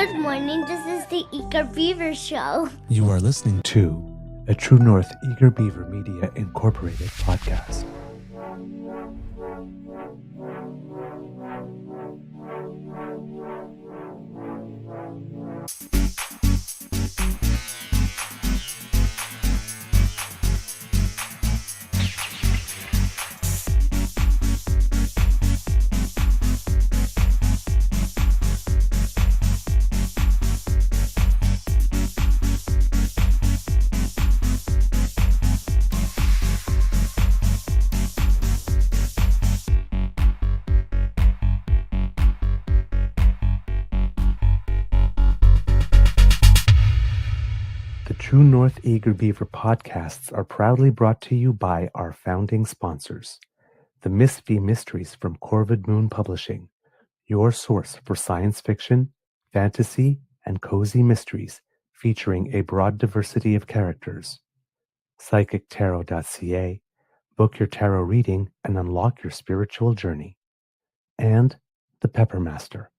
Good morning, this is the Eager Beaver Show. You are listening to a True North Eager Beaver Media Incorporated podcast. The True North Eager Beaver podcasts are proudly brought to you by our founding sponsors, the Miss V Mysteries from Corvid Moon Publishing, your source for science fiction, fantasy, and cozy mysteries featuring a broad diversity of characters. PsychicTarot.ca, book your tarot reading and unlock your spiritual journey. And the Pepper Master,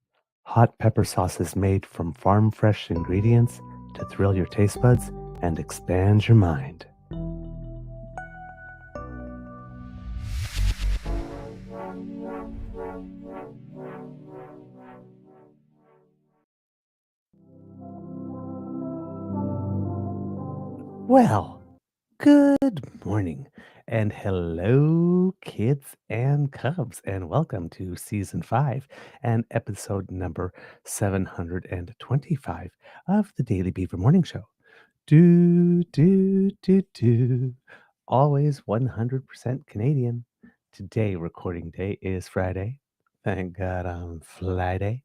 hot pepper sauces made from farm fresh ingredients to thrill your taste buds and expand your mind. Well, good morning and hello, kids and cubs, and welcome to season 5 and episode number 725 of the Daily Beaver Morning Show. Always 100% Canadian. Today, recording day is Friday. Thank God on Friday,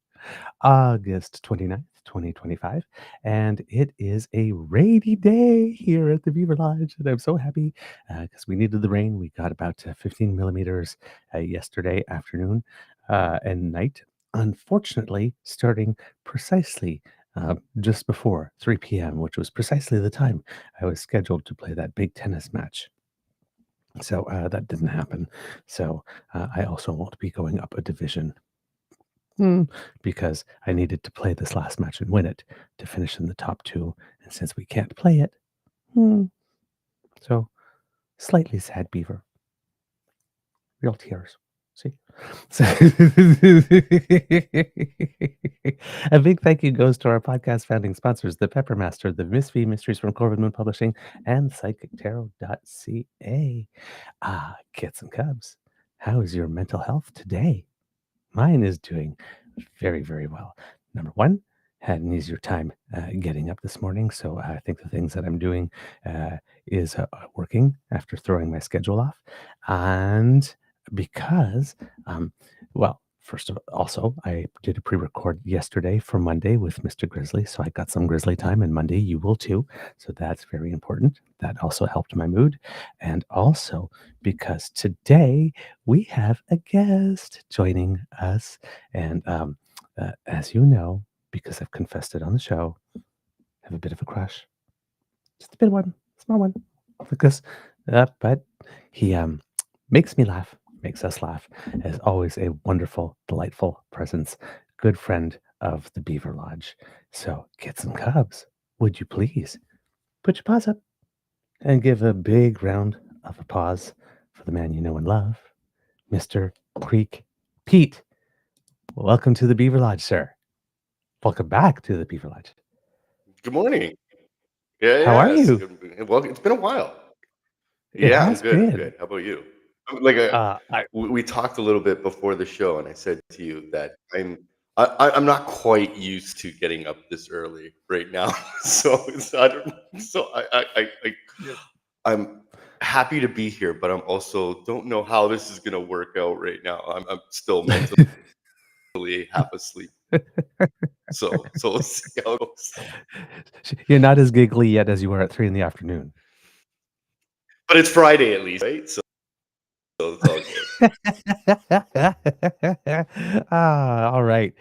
August 29th, 2025. And it is a rainy day here at the Beaver Lodge. And I'm so happy because we needed the rain. We got about 15 millimeters yesterday afternoon and night. Unfortunately, starting precisely just before 3 p.m., which was precisely the time I was scheduled to play that big tennis match. So that didn't happen. So I also won't be going up a division because I needed to play this last match and win it to finish in the top 2. And since we can't play it, so slightly sad, Beaver. Real tears. See? So a big thank you goes to our podcast founding sponsors, the Pepper Master, the Miss V Mysteries from Corvid Moon Publishing, and PsychicTarot.ca. Kids and cubs, how is your mental health today? Mine is doing very, very well. Number one, had an easier time getting up this morning. So I think the things that I'm doing is working after throwing my schedule off. And because, first of all, also, I did a pre-record yesterday for Monday with Mr. Grizzly. So I got some Grizzly time, and Monday you will too. So that's very important. That also helped my mood. And also because today we have a guest joining us. And as you know, because I've confessed it on the show, I have a bit of a crush. Just a bit of one, small one. Because, but he makes me laugh, makes us laugh. As always, a wonderful, delightful presence, good friend of the Beaver Lodge. So, kids and cubs, would you please put your paws up and give a big round of applause for the man you know and love, Mr. Creek Pete. Welcome to the Beaver Lodge, sir. Welcome back to the Beaver Lodge. Good morning. Yeah, How are yes. you? Well, it's been a while. It Yeah, I'm has good. I'm been. good. How about you? Like I we talked a little bit before the show, and I said to you that I'm not quite used to getting up this early right now. So it's I don't so I'm happy to be here, but I'm also don't know how this is gonna work out right now. I'm still mentally half asleep. So we'll see how it goes. You're not as giggly yet as you were at 3 in the afternoon. But it's Friday at least, right? So it's all good. All right.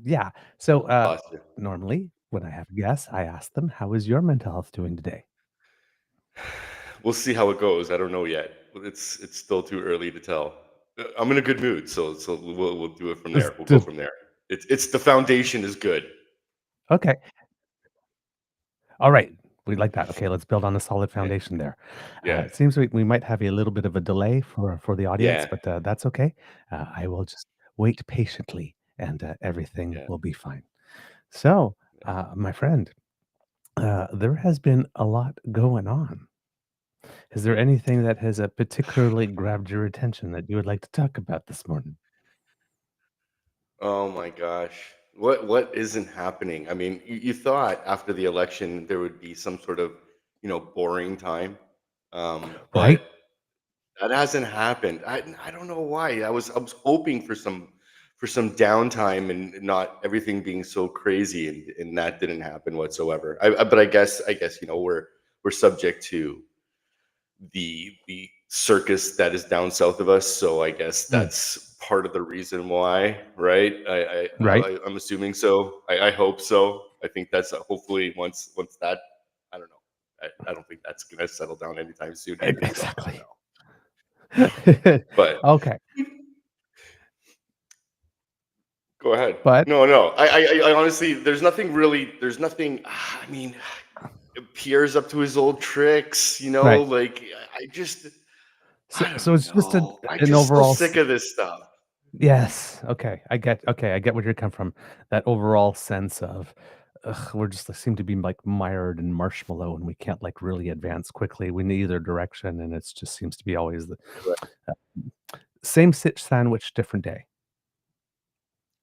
Yeah. So Lost you. normally when I have guests, I ask them, how is your mental health doing today? We'll see how it goes. I don't know yet. It's still too early to tell. I'm in a good mood, so we'll do it from there. We'll go from there. It's the foundation is good. Okay. All right. We like that. Okay, let's build on a solid Yeah, foundation there. yeah, It seems we might have a little bit of a delay for the audience, yeah, but that's okay. I will just wait patiently, and everything yeah. will be fine. So, Yeah. my friend, there has been a lot going on. Is there anything that has particularly grabbed your attention that you would like to talk about this morning? Oh my gosh. What isn't happening? I mean, you thought after the election there would be some sort of, boring time. But Right? that hasn't happened. I don't know why. I was hoping for some downtime and not everything being so crazy, and that didn't happen whatsoever. But I guess we're subject to the circus that is down south of us. So I guess Mm, that's part of the reason why, right? right? I'm assuming so. I hope so. I think that's hopefully once that, I don't know. I don't think that's gonna settle down anytime soon either. So I don't Exactly. know. But Okay, go ahead. but No, no. I honestly, there's nothing. I mean, Pierre's up to his old tricks. right. Like I just, So I so don't it's just know. I'm an just so overall sick of this stuff. yes, okay, I get where you're coming from. That overall sense of, ugh, we're just like, seem to be, like, mired in marshmallow, and we can't, like, really advance quickly. We need either direction, and it just seems to be always the Right. uh, same sitch sandwich, different day.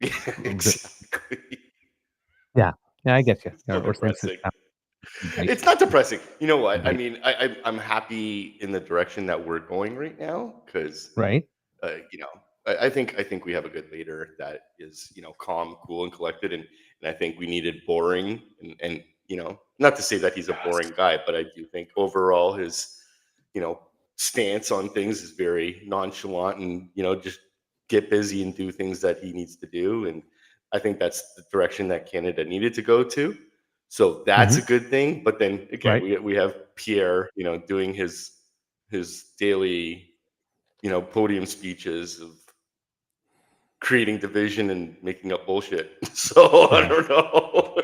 Yeah, The exactly. yeah. Yeah, I get you. It's so Or same sitch depressing. sandwich, bite, It's not depressing. You know what? I bite, mean, I'm happy in the direction that we're going right now because right? uh, you know, I think we have a good leader that is, calm, cool, and collected, and I think we needed boring, and not to say that he's a boring Yes. guy, but I do think overall his, you know, stance on things is very nonchalant, and just get busy and do things that he needs to do, and I think that's the direction that Canada needed to go to. So that's Mhm. a good thing. But then again, Right. we have Pierre, doing his daily, podium speeches of creating division and making up bullshit. So I Yeah. don't know.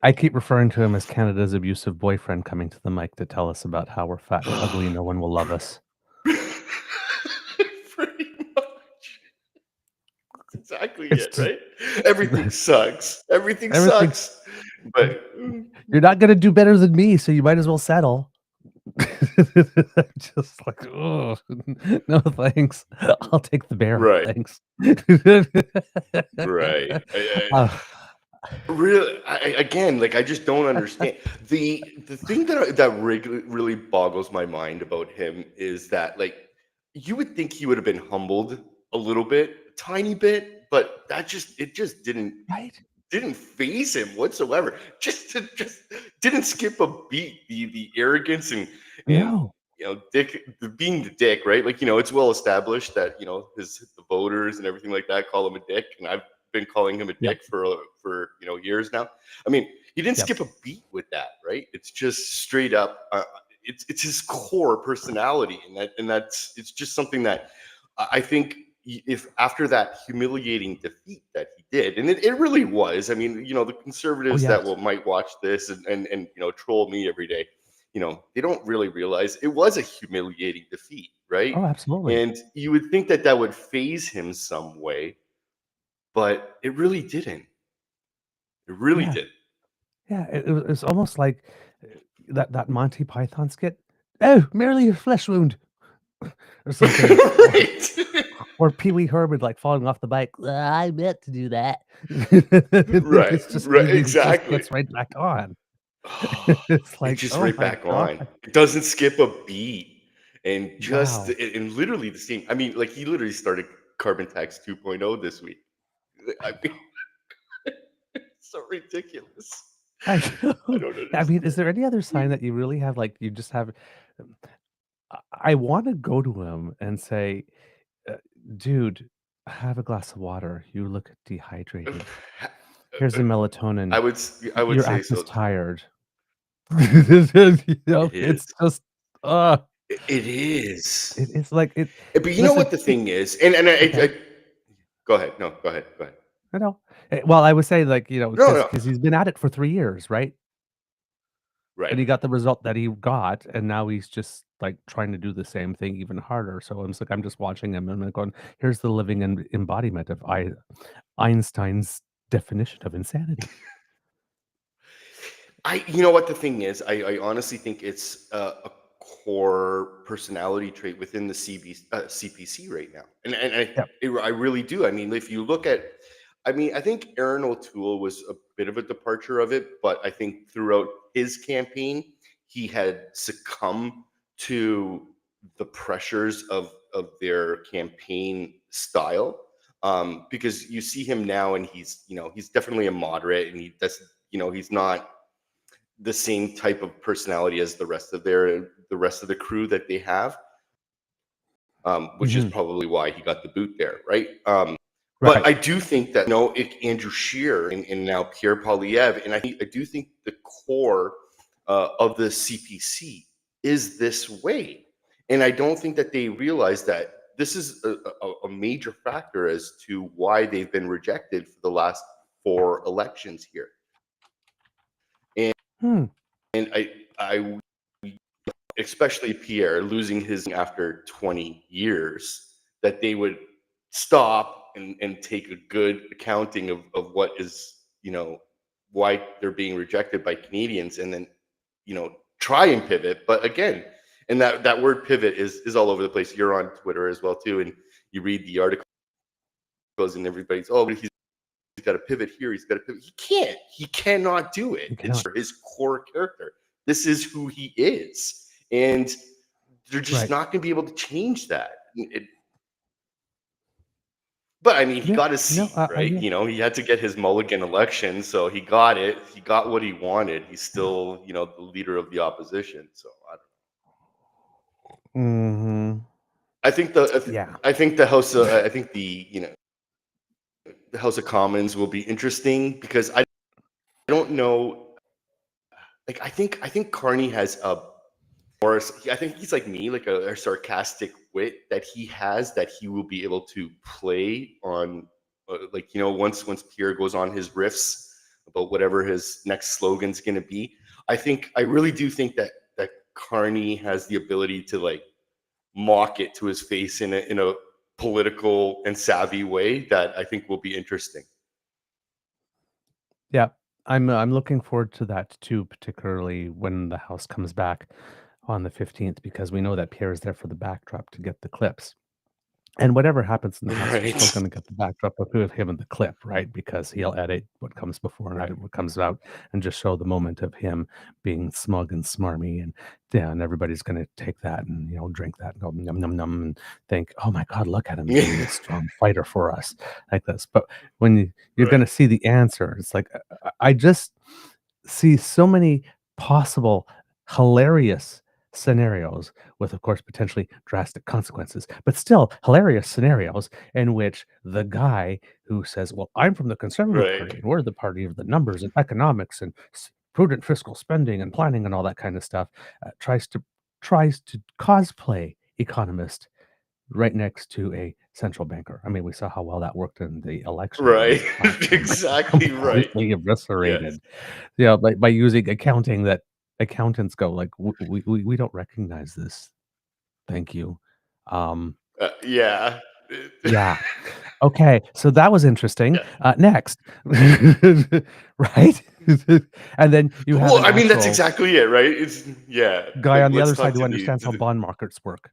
I keep referring to him as Canada's abusive boyfriend coming to the mic to tell us about how we're fat and ugly, no one will love us. Pretty much. That's exactly It's it, just right? Everything sucks. Everything everything sucks. But you're not gonna do better than me, so you might as well settle. Just like, "Ugh, no thanks. I'll take the bear, right, thanks." right. Uh, Really, again, like I just don't understand the thing that really boggles my mind about him is that, like, you would think he would have been humbled a little bit, a tiny bit, but it just right? didn't phase him whatsoever. Just didn't skip a beat. The arrogance and No. dick, being the dick, right? Like, it's well established that the voters and everything like that call him a dick, and I've been calling him a Yep, dick for years now. I mean, he didn't yep. skip a beat with that, right? It's just straight up. It's his core personality, and that's it's just something that I think, if after that humiliating defeat that he did, and it really was. I mean, the Oh, conservatives that yes. might watch this and troll me every day, they don't really realize it was a humiliating defeat, right? Oh, absolutely. And you would think that that would phase him some way, but it really didn't. It really Yeah, didn't. yeah, it's almost like, that Monty Python skit, "Oh, merely a flesh wound," or something, Right. or Pee Wee Herman, like, falling off the bike, "I meant to do that." Right, It's just right, he just exactly. gets right back on. It's It's like, just "Oh right my back god, on. It doesn't skip a beat. And just wow." and literally the same. I mean, like, he literally started carbon tax 2.0 this week. I mean, it's so ridiculous. I I know. don't I mean, is understand. there any other sign that you really have, like, you just have I wanna go to him and say, uh, "Dude, have a glass of water. You look dehydrated. Here's the melatonin. I would Your say act is so. tired." You know, It is. it's just, uh, It is. it's like it But you know listen, what the thing is? And I okay. go ahead. No, go ahead. Go ahead. I know. Well, I would say, like, No, because no, he's been at it for 3 years, right? right. And he got the result that he got, and now he's just, like, trying to do the same thing even harder, so I'm just watching him, and I'm going, "Here's the living embodiment of Einstein's definition of insanity." You know what the thing is? I honestly think it's a core personality trait within the CPC right now, Yep. I really do. I mean, if you look at, I mean, I think Aaron O'Toole was a bit of a departure of it, but I think throughout his campaign, he had succumbed to the pressures of their campaign style. Because you see him now, and he's definitely a moderate, and he's not the same type of personality as the rest of the crew that they have, which is Mhm. probably why he got the boot there, right? But Right. I do think that Andrew Scheer and now Pierre Poilievre, and I do think the core of the CPC is this way, and I don't think that they realize that this is a major factor as to why they've been rejected for the last 4 elections here, and Hmm. I especially Pierre losing his after 20 years, that they would stop and take a good accounting of what is, why they're being rejected by Canadians, and then, try and pivot. But again, and that word pivot is all over the place. You're on Twitter as well too, and you read the articles, and everybody's, oh, but he's got to pivot here, he's got to pivot. He cannot do it. You It's cannot. his core character. This is who he is. And they're just Right. not going to be able to change that. But I mean, he Yeah. got his No, seat, I right? hear. He had to get his mulligan election, so he got it. He got what he wanted. He's still, the leader of the opposition. So Mhm. I think the Yeah. I think the House, I think the House of Commons will be interesting because I don't know. Like I think Carney has I think he's like me, like a sarcastic wit that he has that he will be able to play on, like once Pierre goes on his riffs about whatever his next slogan's going to be. I really do think that Carney has the ability to like mock it to his face in a political and savvy way that I think will be interesting. Yeah. I'm looking forward to that too, particularly when the house comes back on the 15th, because we know that Pierre is there for the backdrop to get the clips. And whatever happens in the house, we're still Right. gonna get the backdrop of him in the clip, right? Because he'll edit what comes before and Right. edit what comes out, and just show the moment of him being smug and smarmy, and yeah, and everybody's gonna take that and, drink that and go num num num and think, "Oh my god, look at him being this strong fighter for us," like this. But when you're Right. gonna see the answer, it's like, I just see so many possible hilarious scenarios with, of course, potentially drastic consequences, but still hilarious scenarios in which the guy who says, "Well, I'm from the Conservative Right. Party and we're the party of the numbers and economics and prudent fiscal spending and planning and all that kind of stuff," tries to cosplay economist right next to a central banker. I mean, we saw how well that worked in the election when Right. his platform got Exactly right. completely Yes. eviscerated. Yeah, by using accounting that accountants go like, We don't recognize this. Thank you." Um, Yeah. yeah. Okay, so that was interesting. Yeah. Next. Right? And then you have Well, an I mean, that's actual exactly it, right? It's yeah. guy Like, on the let's other side talk who to the understands to how the bond markets work.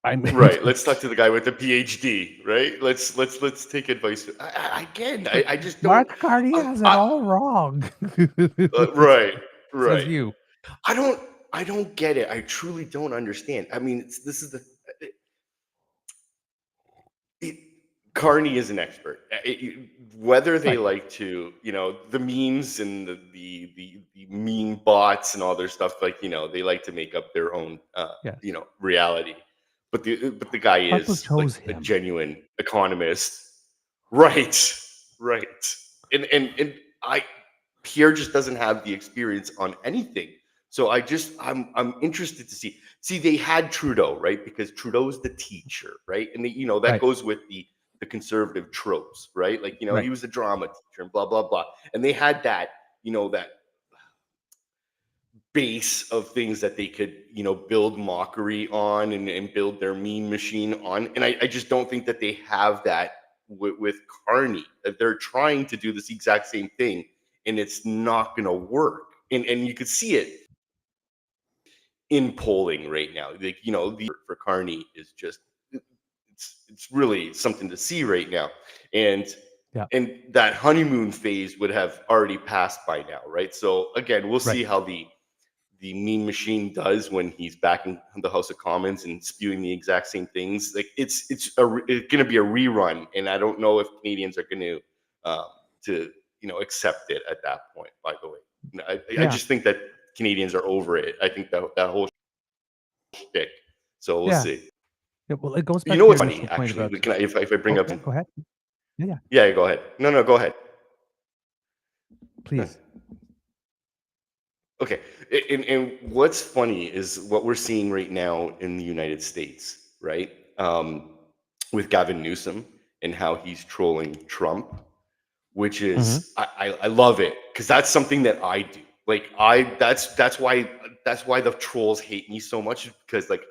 I mean, right. Let's talk to the guy with the PhD, right? Let's take advice. Again, like, I just don't. "Mark Carney I'm, has it all wrong." right. Says Right. you. I don't. I don't get it. I truly don't understand. I mean, this is it, Carney is an expert. Whether they Right. like to, the memes and the meme bots and all their stuff, like they like to make up their own, Yes. reality. But the guy People is like chose a him. genuine economist, right? Right. And I Pierre just doesn't have the experience on anything. So I'm interested to see. See, they had Trudeau, right? Because Trudeau's the teacher, right? And that Right. goes with the the conservative tropes, right? Like, he Right. was a drama teacher and blah blah blah, and they had that, that base of things that they could, build mockery on, and build their meme machine on. And I just don't think that they have that with Carney. That they're trying to do this exact same thing, and it's not going to work. And you could see it in polling right now. Like, the for Carney is just, it's really something to see right now. And Yeah. and that honeymoon phase would have already passed by now, right? So again, we'll Right. see how the meme machine does when he's back in the House of Commons and spewing the exact same things. Like, it's going to be a rerun, and I don't know if Canadians are going to accept it at that point. By the way, I Yeah. just think that Canadians are over it. I think that whole shtick. So we'll Yeah. see. Yeah, well, it goes back You to know your what's funny, initial point actually? about. Can I, if I bring Oh, up yeah, some? go ahead. Yeah, Yeah, go ahead. No, go ahead. please. Okay. And what's funny is what we're seeing right now in the United States, right? With Gavin Newsom and how he's trolling Trump, which Hmm. is, I love it, because that's something that I do. Like, that's why the trolls hate me so much, because like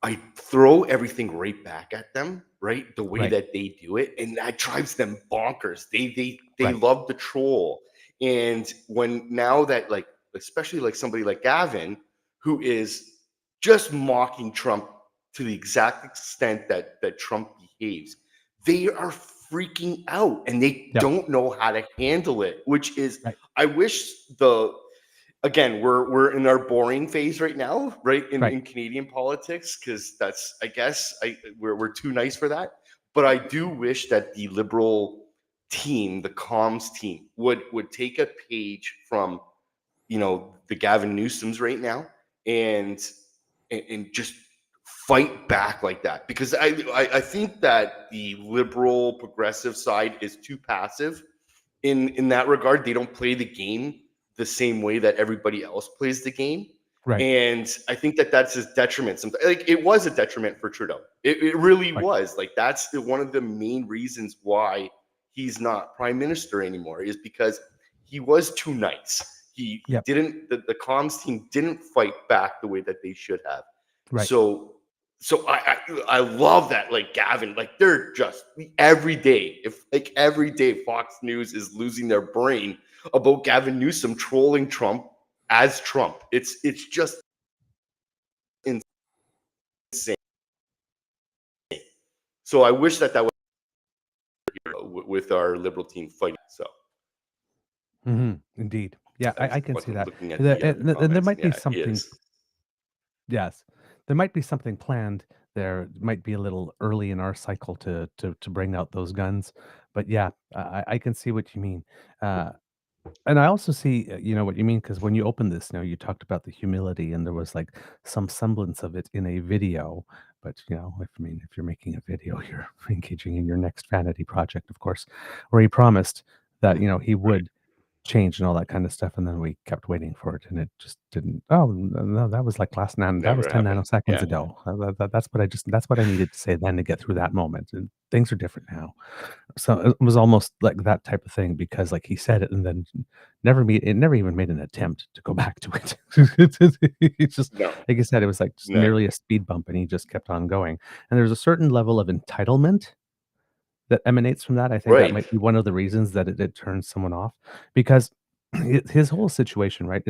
I throw everything right back at them, right? The way Right. that they do it, and that drives them bonkers. They Right. love the troll. And when now that, like, especially like somebody like Gavin, who is just mocking Trump to the exact extent that Trump behaves, they are freaking out, and they Yep. don't know how to handle it, which is, Right. I wish the again, we're in our boring phase right now, right? In, Right. in Canadian politics, because that's, I guess, we're too nice for that. But I do wish that the Liberal team, the comms team, would take a page from, the Gavin Newsoms right now, and and just fight back like that, because I think that the liberal progressive side is too passive in that regard. They don't play the game the same way that everybody else plays the game. Right. And I think that that's his detriment. Sometimes, like, it was a detriment for Trudeau. It really Right. was. Like, that's one of the main reasons why he's not prime minister anymore, is because he was too nice. He Yep. didn't, the comms team didn't fight back the way that they should have. Right. So I love that, like, Gavin, like, they're just every day, every day Fox News is losing their brain about Gavin Newsom trolling Trump as Trump. It's just insane. So I wish that was with our Liberal team fighting. So Indeed. Yeah, I can see that. looking at the And there comments, might be yeah, he something. is. Yes, there might be something planned there. It might be a little early in our cycle to bring out those guns, but yeah, I can see what you mean. Uh, and I also see, what you mean, because when you opened this, you talked about the humility, and there was like some semblance of it in a video. But if you're making a video, you're engaging in your next vanity project, of course, where he promised that he Right. would change and all that kind of stuff, and then we kept waiting for it, and it just didn't. Oh no, that was like that was Never 10 happened. nanoseconds Yeah. ago. That's what I needed to say then to get through that moment. And things are different now. So it was almost like that type of thing, because like he said it and then never even made an attempt to go back to it. It's just No. like I said, it was like just No. merely a speed bump, and he just kept on going. And there's a certain level of entitlement that emanates from that. I think that Right. might be one of the reasons that it turns someone off, because his whole situation, right?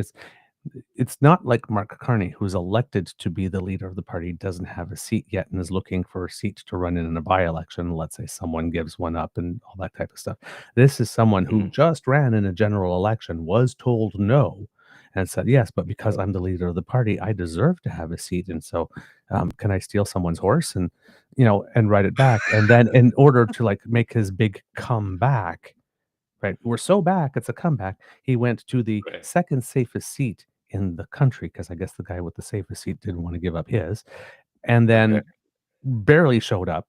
It's not like Mark Carney, who's elected to be the leader of the party, doesn't have a seat yet and is looking for a seat to run in a by-election. Let's say someone gives one up and all that type of stuff. This is someone who Mhm. just ran in a general election, was told no, and said yes, but because I'm the leader of the party, I deserve to have a seat. And so, can I steal someone's horse and and ride it back? And then, in order to like make his big comeback, right? We're so back, it's a comeback. He went to the Right. second safest seat in the country, because I guess the guy with the safest seat didn't want to give up his, and Okay. then barely showed up.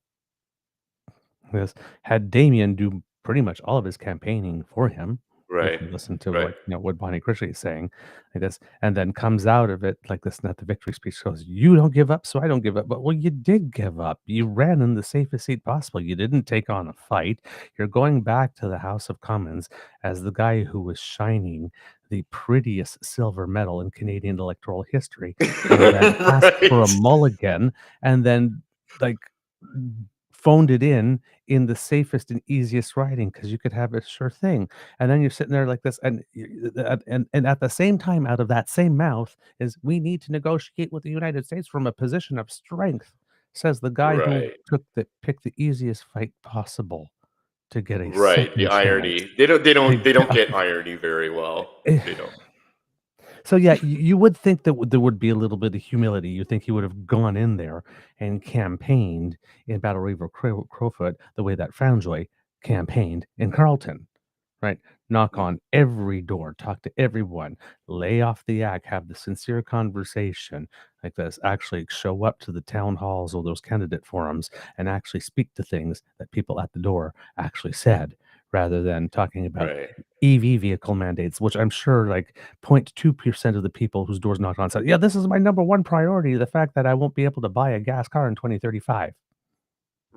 This had Damien do pretty much all of his campaigning for him. if Right. you listen to Right. what Bonnie Crishley is saying, like this, and then comes out of it like this, and at the victory speech goes, "You don't give up, so I don't give up." But well, you did give up. You ran in the safest seat possible. You didn't take on a fight. You're going back to the House of Commons as the guy who was shining the prettiest silver medal in Canadian electoral history, and then asked for a Right. mulligan, and then like phoned it in the safest and easiest writing because you could have a sure thing. And then you're sitting there like this, and and at the same time, out of that same mouth is we need to negotiate with the United States from a position of strength, says the guy who Right. picked the easiest fight possible to get a Right. The second chance. irony. They don't Ex- get irony very well. They don't. So yeah, you would think that there would be a little bit of humility. You think he would have gone in there and campaigned in Battle River Crowfoot the way that Franjoy campaigned in Carleton, right? Knock Mhm. on every door, talk to everyone, lay off the act, have the sincere conversation like this, actually show up to the town halls or those candidate forums and actually speak to things that people at the door actually said, rather than talking about Right. EV vehicle mandates, which I'm sure like 0.2% of the people whose doors knocked on said, yeah, this is my number one priority, the fact that I won't be able to buy a gas car in 2035,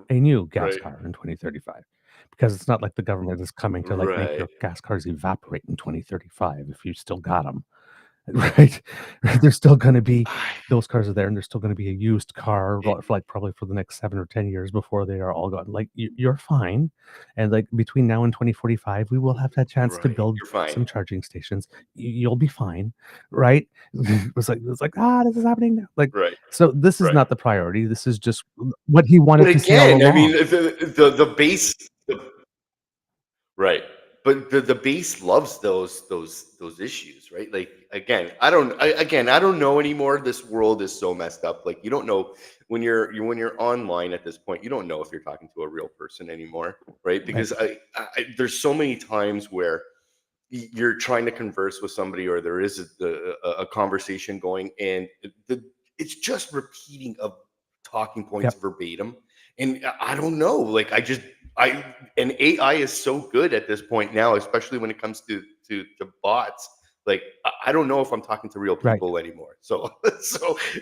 a new gas Right. car in 2035, because it's not like the government is coming to like make Right. your gas cars evaporate in 2035 if you still got them. Right? There's still gonna be I those cars are there, and there's still gonna be a used car, for like, probably for the next 7 or 10 years before they are all gone. Like, you're fine, and, like, between now and 2045, we will have that chance to right. build You're fine. some charging stations. You'll be fine, right? It's like, this is happening now." Like, Right. so this is Right. not the priority. This is just what he But wanted to say all again, I mean, along. the base. Right. But the base loves those issues, right? Like again, I don't know anymore. This world is so messed up. Like you don't know when you're online at this point, you don't know if you're talking to a real person anymore, right? Right, Because there's so many times where you're trying to converse with somebody or there is a conversation going and it's just repeating of talking points yep, verbatim and I don't know like I and AI is so good at this point now especially when it comes to bots like I don't know if I'm talking to real right. people anymore so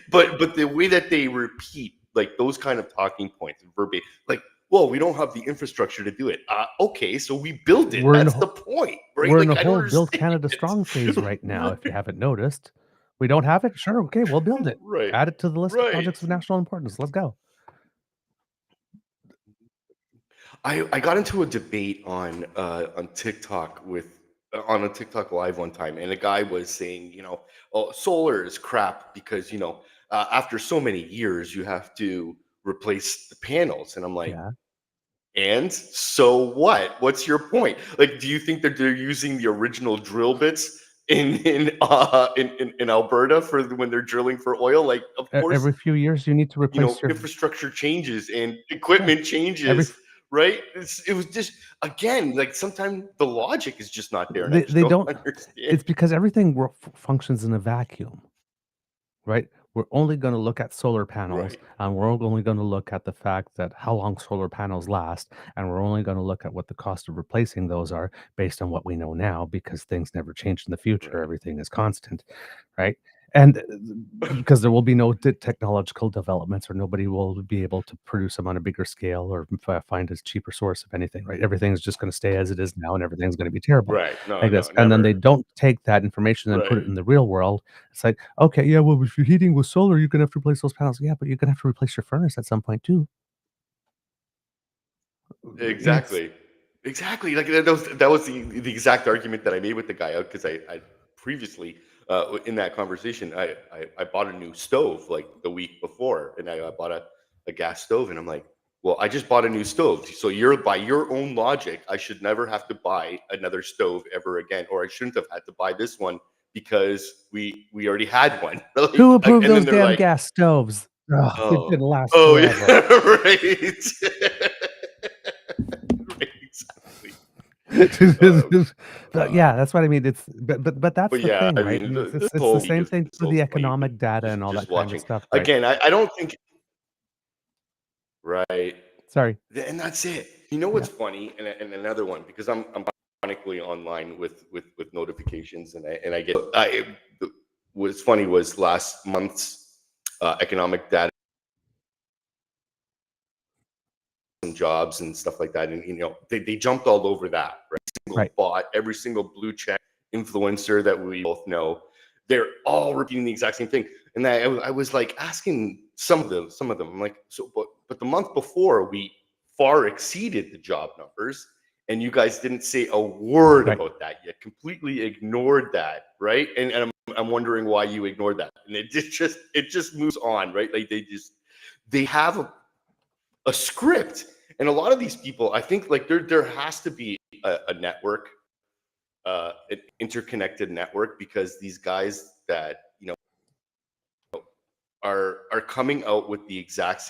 but the way that they repeat like those kind of talking points verbatim like well, we don't have the infrastructure to do it. Okay, so we build it. We're in That's the point, right? We're in a Like, I don't whole build understand. Canada strong phase right now, if you haven't noticed. We don't have it? Sure, okay, we'll build it. Right, Add it to the list of right. projects of national importance. Let's go. I got into a debate on TikTok on a TikTok live one time, and a guy was saying, oh, solar is crap because after so many years you have to replace the panels, and I'm like, Yeah. and so what? What's your point? Like, do you think that they're using the original drill bits in Alberta for when they're drilling for oil? Like, of course, Every few years, you need to replace your infrastructure changes and yeah. equipment Every changes, f right? It was just again like sometimes the logic is just not there, and I just they don't don't understand. it's because everything functions in a vacuum. Right? We're only going to look at solar panels, Right, and we're only going to look at the fact that how long solar panels last, and we're only going to look at what the cost of replacing those are based on what we know now, because things never change in the future. right, Everything is constant, right? And because there will be no technological developments, or nobody will be able to produce them on a bigger scale or find a cheaper source of anything, right? Everything's just going to stay as it is now, and everything's going to be terrible right. No, like this. no, And then never. they don't take that information and put Right, it in the real world. It's like, okay, yeah, well, if you're heating with solar, you're gonna have to replace those panels. Yeah, but you're gonna have to replace your furnace at some point too. It's exactly, exactly. Like that was the exact argument that I made with the guy because I previously in that conversation I bought a new stove like the week before, and I bought a gas stove, and I'm like, well, I just bought a new stove, so you're by your own logic, I should never have to buy another stove ever again, or I shouldn't have had to buy this one because we already had one. who Like, approved and then those they're damn like, gas stoves? Ugh, they oh, didn't last oh forever. yeah, right. Right, exactly. Um, But uh, yeah, that's what I mean. It's but that's but the yeah, thing, I right? mean, And this it's the whole week same is thing is for so the funny. economic data and all Just that kind of watching stuff, right? again. I don't think right, Sorry. and that's it. You know Yeah. what's funny? And another one because I'm online with notifications, and I get what's funny was last month's economic data and jobs and stuff like that, and they jumped all over that, right? Right. Bot, every single blue check influencer that we both know, they're all repeating the exact same thing. And I was like asking some of them, I'm like, so but the month before we far exceeded the job numbers, and you guys didn't say a word about that yet, completely ignored that, right? And I'm wondering why you ignored that. And it just moves on, right? Like they have a script. And a lot of these people, I think, like there has to be a network, an interconnected network, because these guys that are coming out with the exact same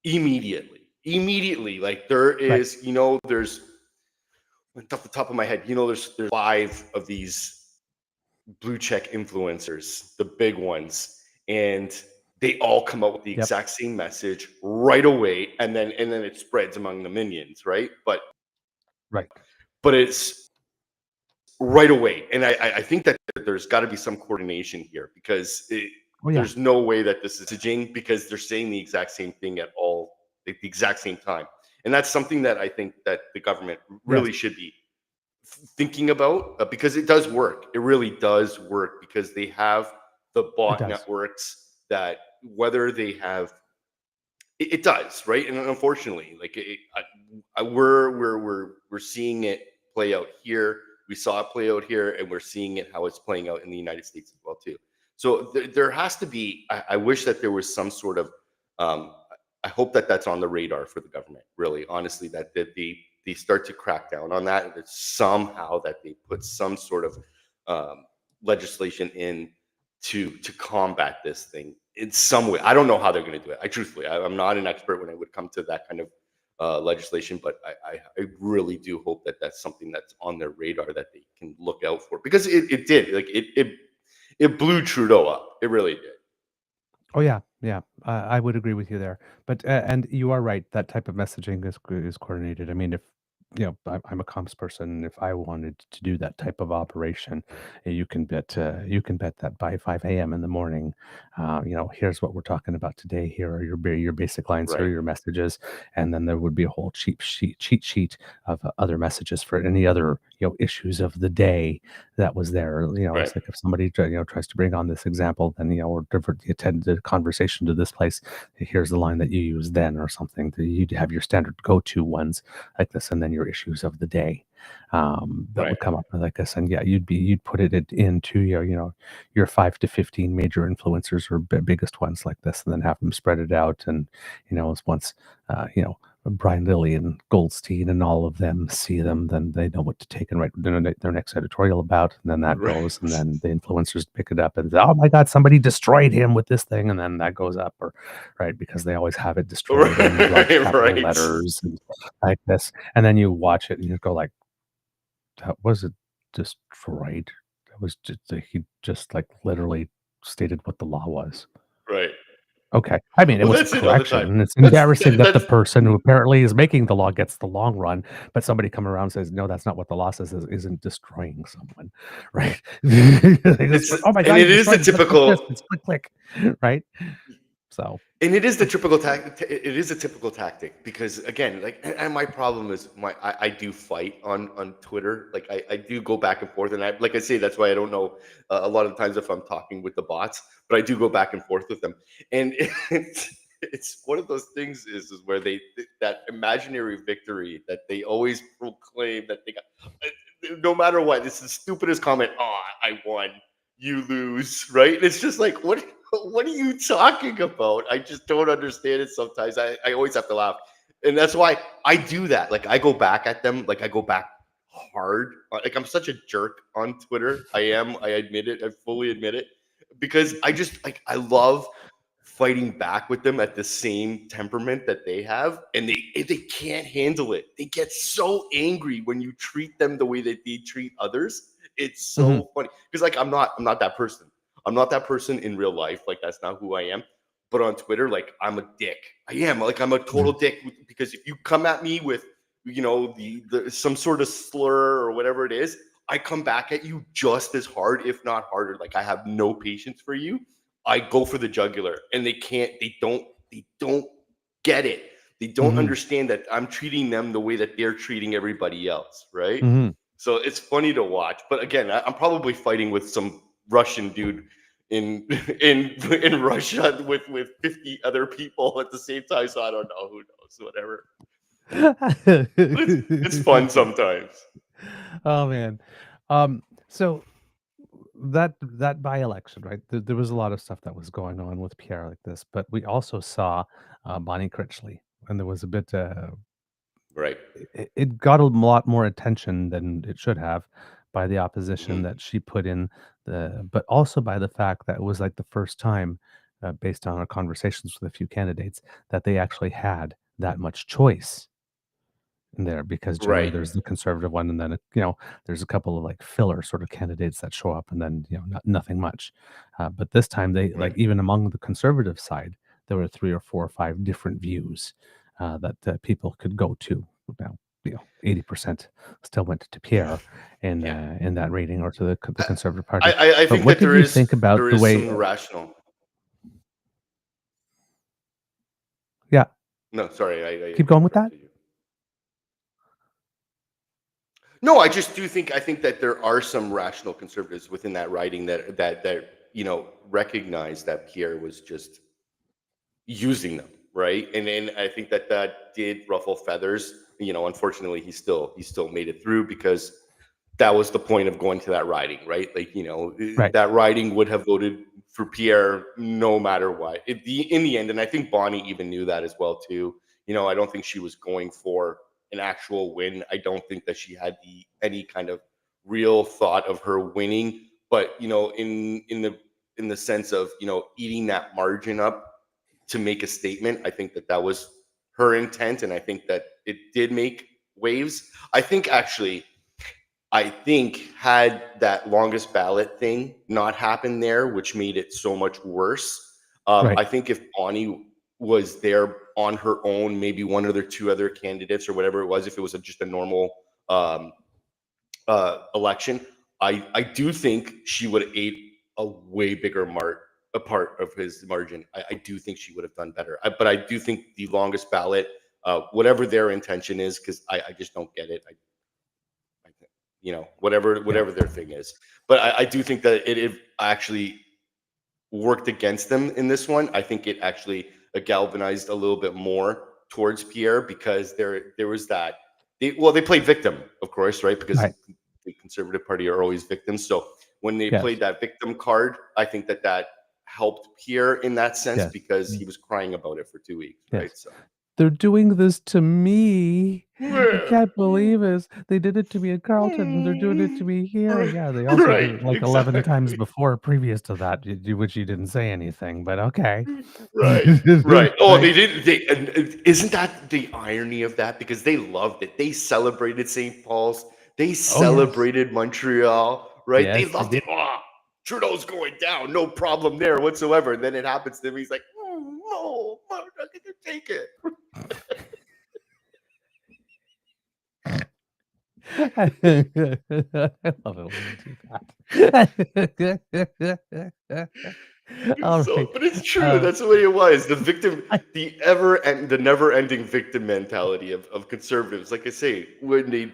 immediately. Like there is, there's off the top of my head, there's 5 of these blue check influencers, the big ones, and they all come out with the exact same message right away, and then it spreads among the minions, right? But it's right away, and I think that there's got to be some coordination here, because there's no way that this is messaging, because they're saying the exact same thing at the exact same time, and that's something that I think that the government really should be thinking about, because it does work. It really does work, because they have the bot networks that, whether they have it does, right? And unfortunately, like we're seeing it play out here. We saw it play out here, and we're seeing it how it's playing out in the United States as well too. So there has to be. I wish that there was some sort of. I hope that that's on the radar for the government. Really, honestly, that they start to crack down on that. That somehow that they put some sort of legislation in to combat this thing in some way. I don't know how they're going to do it. I'm not an expert when it would come to that kind of legislation, but I really do hope that that's something that's on their radar that they can look out for, because it did, like it blew Trudeau up. It really did. Oh yeah, yeah. I would agree with you there. But and you are right. That type of messaging is coordinated. I mean, if I'm a comms person, if I wanted to do that type of operation, you can bet that by 5 a.m. in the morning, here's what we're talking about today. Here are your basic lines. Here are your messages, and then there would be a whole cheat sheet of other messages for any other issues of the day that was there. It's like if somebody tries to bring on this example, then or divert the attended conversation to this place, here's the line that you use then, or something. You'd have your standard go-to ones like this, and then your issues of the day that would come up like this. And you'd put it into your 5 to 15 major influencers or biggest ones like this, and then have them spread it out. And once Brian Lilly and Goldstein and all of them see them, then they know what to take and write their next editorial about, and then that goes, and then the influencers pick it up and say, oh my God, somebody destroyed him with this thing, and then that goes up, or because they always have it destroyed in large capital letters and like this, and then you watch it and you go like, that wasn't destroyed. That was just he just like literally stated what the law was. Right. Okay. I mean, it was a correction, and it's embarrassing that the person who apparently is making the law gets the long run, but somebody come around and says, no, that's not what the law says, isn't destroying someone, right? Oh my God, and it is the typical, it's click, right? So, and it is the typical tactic. It is a typical tactic, because again, like, and my problem is I do fight on Twitter. Like I do go back and forth, and like I say, that's why I don't know a lot of the times if I'm talking with the bots, but I do go back and forth with them, and it's one of those things is where that imaginary victory that they always proclaim that they got, no matter what. It's the stupidest comment. Oh, I won, you lose, right? And it's just like, what are you talking about? I just don't understand it sometimes. I always have to laugh. And that's why I do that. Like I go back at them. Like I go back hard. Like I'm such a jerk on Twitter. I am. I admit it. I fully admit it. Because I just I love fighting back with them at the same temperament that they have. And they can't handle it. They get so angry when you treat them the way that they treat others. It's so funny. Because like I'm not that person. I'm not that person in real life. Like that's not who I am. But on Twitter, like I'm a dick. I am. Like I'm a total dick, because if you come at me with some sort of slur or whatever it is, I come back at you just as hard, if not harder. Like I have no patience for you. I go for the jugular, and they don't get it. They don't understand that I'm treating them the way that they're treating everybody else, right? So it's funny to watch. But again, I'm probably fighting with some Russian dude in in Russia with 50 other people at the same time. So I don't know. Who knows? Whatever. It's fun sometimes. Oh man. So that by-election, right? There was a lot of stuff that was going on with Pierre like this, but we also saw Bonnie Critchley, and there was a bit. Right. It got a lot more attention than it should have by the opposition that she put in but also by the fact that it was like the first time, based on our conversations with a few candidates, that they actually had that much choice in there, because generally Right. there's the conservative one, and then there's a couple of like filler sort of candidates that show up, and then nothing much. But this time they Right. even among the conservative side, there were 3 or 4 or 5 different views that people could go to. Now 80% still went to Pierre in that rating, or to the Conservative Party. I But think what that did you think about there the is way? some rational. Yeah, No, sorry. I keep going with that. interrupted you. No, I just do think I think that there are some rational conservatives within that writing that recognize that Pierre was just using them, right? And I think that did ruffle feathers. Unfortunately, he still made it through, because that was the point of going to that riding, right? Like, Right. that riding would have voted for Pierre no matter what. In the end, and I think Bonnie even knew that as well too. I don't think she was going for an actual win. I don't think that she had any kind of real thought of her winning. But in the sense of eating that margin up to make a statement, I think that was her intent, and I think that it did make waves. I think had that longest ballot thing not happened there, which made it so much worse. Right. I think if Bonnie was there on her own, maybe one other, two other candidates or whatever it was, if it was just a normal um, election, I do think she would have ate a way bigger a part of his margin. I do think she would have done better. But I do think the longest ballot, whatever their intention is, because I just don't get it. I think, whatever their thing is. But I do think that it actually worked against them in this one. I think it actually galvanized a little bit more towards Pierre, because there was that. They played victim, of course, right? Because Right. the Conservative Party are always victims. So when they Yes. played that victim card, I think that helped Pierre in that sense, Yes. because he was crying about it for 2 weeks, right? Yes. So They're doing this to me. I can't believe it. They did it to me at Carlton, and they're doing it to me here. Yeah, they also did it like 11 times exactly. before previous to that, which you didn't say anything, but okay. Right. Oh, Right. they did. Isn't that the irony of that? Because they loved it. They celebrated St. Paul's. They Oh, yes. celebrated Montreal. Right. They Yes, they loved did. it. Oh, Trudeau's going down. No problem there whatsoever. And then it happens to him. He's like, no, I'm not going to take it. I love it when you do that. All right. But it's true. That's the way it was. The victim, I the never-ending victim mentality of conservatives. Like I say, when they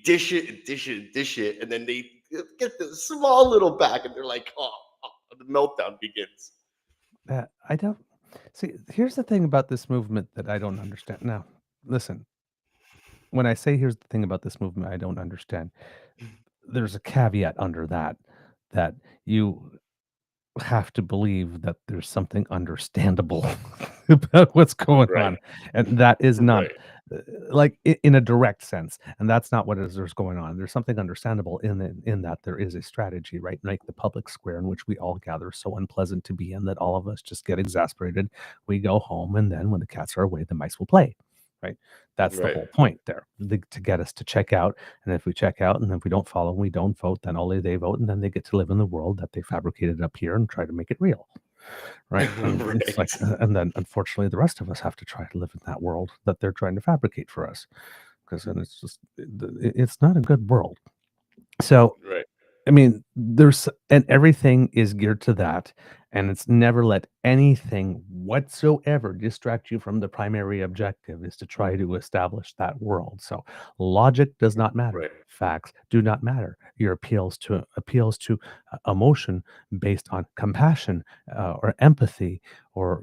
dish it and dish it and dish it, and then they get the small little back, and they're like, the meltdown begins. I don't see. Here's the thing about this movement that I don't understand. Now, listen, when I say here's the thing about this movement I don't understand, there's a caveat under that you have to believe that there's something understandable about what's going Right. on, and that is not Right. like in a direct sense, and that's not what is there's going on. There's something understandable in that there is a strategy, right? Like the public square in which we all gather, so unpleasant to be in that all of us just get exasperated. We go home, and then when the cats are away, the mice will play, right? That's the Right. whole point there, to get us to check out. And if we check out, and if we don't follow, we don't vote, then only they vote, and then they get to live in the world that they fabricated up here and try to make it real, right? And it's like, Right. and then unfortunately, the rest of us have to try to live in that world that they're trying to fabricate for us, focus, and it's just it's not a good world. So Right. I mean, and everything is geared to that, and it's never let anything whatsoever distract you from the primary objective is to try to establish that world. So logic does not matter. Right. Facts do not matter. Your appeals to emotion based on compassion or empathy, or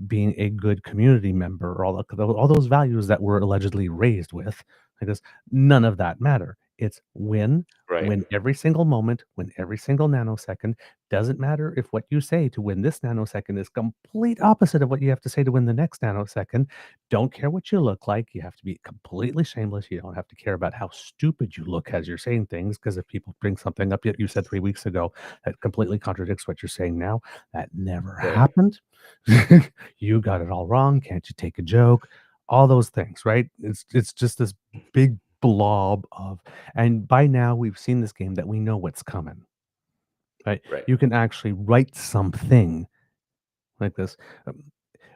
being a good community member, or all those values that we're allegedly raised with. Because none of that matter. It's Right. win every single moment, win every single nanosecond. Doesn't matter if what you say to win this nanosecond is complete opposite of what you have to say to win the next nanosecond. Don't care what you look like. You have to be completely shameless. You don't have to care about how stupid you look as you're saying things, because if people bring something up that you said 3 weeks ago that completely contradicts what you're saying now, that never Right. happened. You got it all wrong. Can't you take a joke? All those things, right? It's just this big blob of, and by now we've seen this game that we know what's coming, right? Right. You can actually write something like this. Um,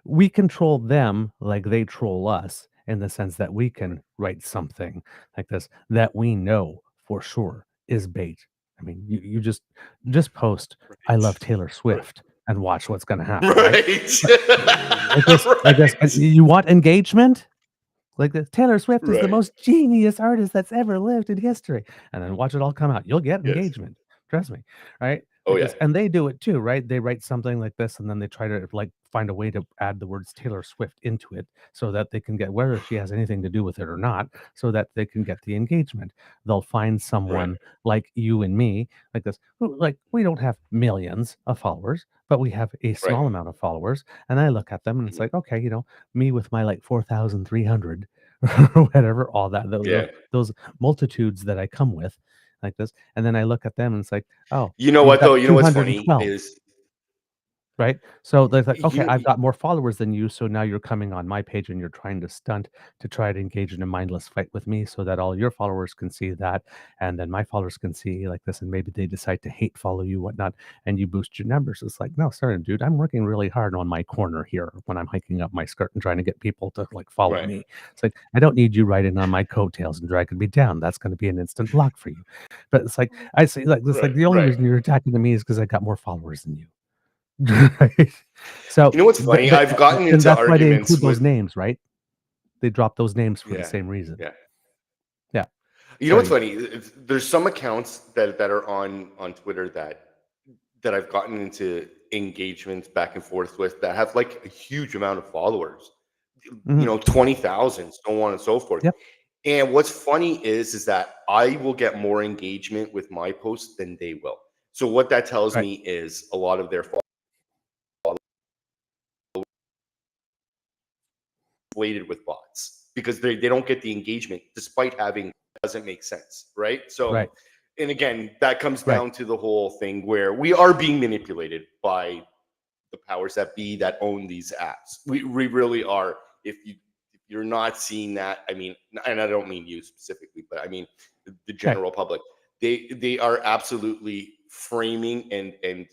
we control them like they troll us, in the sense that we Right. can write something like this that we know for sure is bait. I mean, you just post "I love Taylor Right. Swift" and watch what's going to happen, right? Right. But like this, and Right. you want engagement? Like this, Taylor Swift is the Right. most genius artist that's ever lived in history. And then watch it all come out. You'll get Yes. engagement. Trust me. Right? Oh Like yeah. this. And they do it too, right? They write something like this, and then they try to like find a way to add the words Taylor Swift into it, so that they can get, whether she has anything to do with it or not, so that they can get the engagement. They'll find Right. someone like you and me, like this, who, like, we don't have millions of followers, but we have a Right. small amount of followers. And I look at them and it's Mhm. like, okay, me with my like 4,300 or whatever, all that, Yeah. those multitudes that I come with, like this, and then I look at them and it's like, oh, You know you've what got though? You know what's funny 212. is Right? So they're like, you "Okay, know I've got more followers than you, so now you're coming on my page and you're trying to stunt to try to engage in a mindless fight with me so that all your followers can see that, and then my followers can see like this, and maybe they decide to hate follow you, whatnot, and you boost your numbers." It's like, "No, sorry, dude, I'm working really hard on my corner here when I'm hiking up my skirt and trying to get people to, like, follow right. me." It's like, I don't need you riding on my coattails and dragging me down. That's gonna be an instant block for you. But it's like, I say, like, it's Right. like, the only Right. reason you're attacking me is because I got more followers than you. Right? So, You know what's but funny? but I've gotten and into that's why they arguments include those with names, right? They drop those names for the yeah. same reason. Yeah. Yeah. You know what's Sorry. funny? There's some accounts that are on Twitter that I've gotten into engagements back and forth with that have like a huge amount of followers. Mhm. 20,000, so on and so forth. Yep. And what's funny is that I will get more engagement with my posts than they will. So what that tells Right. me is a lot of their followers inflated with bots because they don't get the engagement despite having doesn't make sense, right? So, Right. and again, that comes Right. down to the whole thing where we are being manipulated by the powers that be that own these apps. We really are. If you're not seeing that, I mean, and I don't mean you specifically, but I mean the Right. general public. They are absolutely framing and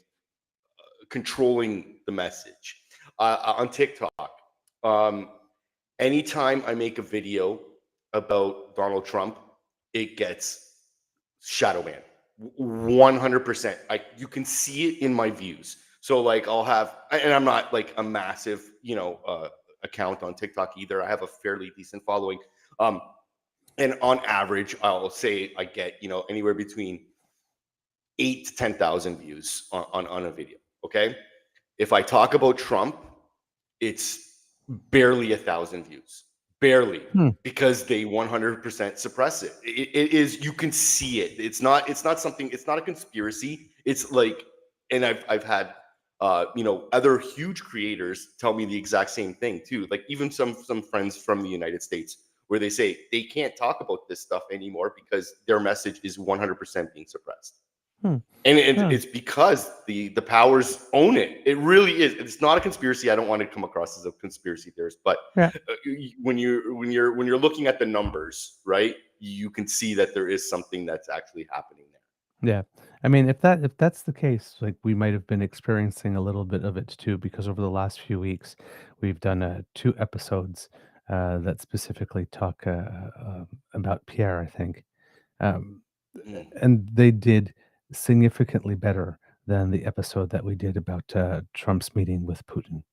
controlling the message on TikTok. Um, anytime I make a video about Donald Trump, it gets shadow banned. 100%. You can see it in my views. So like I'll have, and I'm not like a massive, account on TikTok either. I have a fairly decent following. Um, and on average, I'll say I get, anywhere between 8 to 10,000 views on a video. Okay. If I talk about Trump, it's barely 1,000 views, barely, Hmm. because they 100% suppress it. It is, you can see it. It's not something. It's not a conspiracy. It's like, and I've had other huge creators tell me the exact same thing too. Like even some friends from the United States where they say they can't talk about this stuff anymore because their message is 100% being suppressed. Hmm. And Huh. it's because the powers own it. It really is. It's not a conspiracy. I don't want to come across as a conspiracy theorist, but Yeah. when you're looking at the numbers, right, you can see that there is something that's actually happening there. Yeah. I mean, if that's the case, like, we might have been experiencing a little bit of it too, because over the last few weeks, we've done 2 episodes that specifically talk about Pierre, I think. Um, Mm. and they did significantly better than the episode that we did about Trump's meeting with Putin.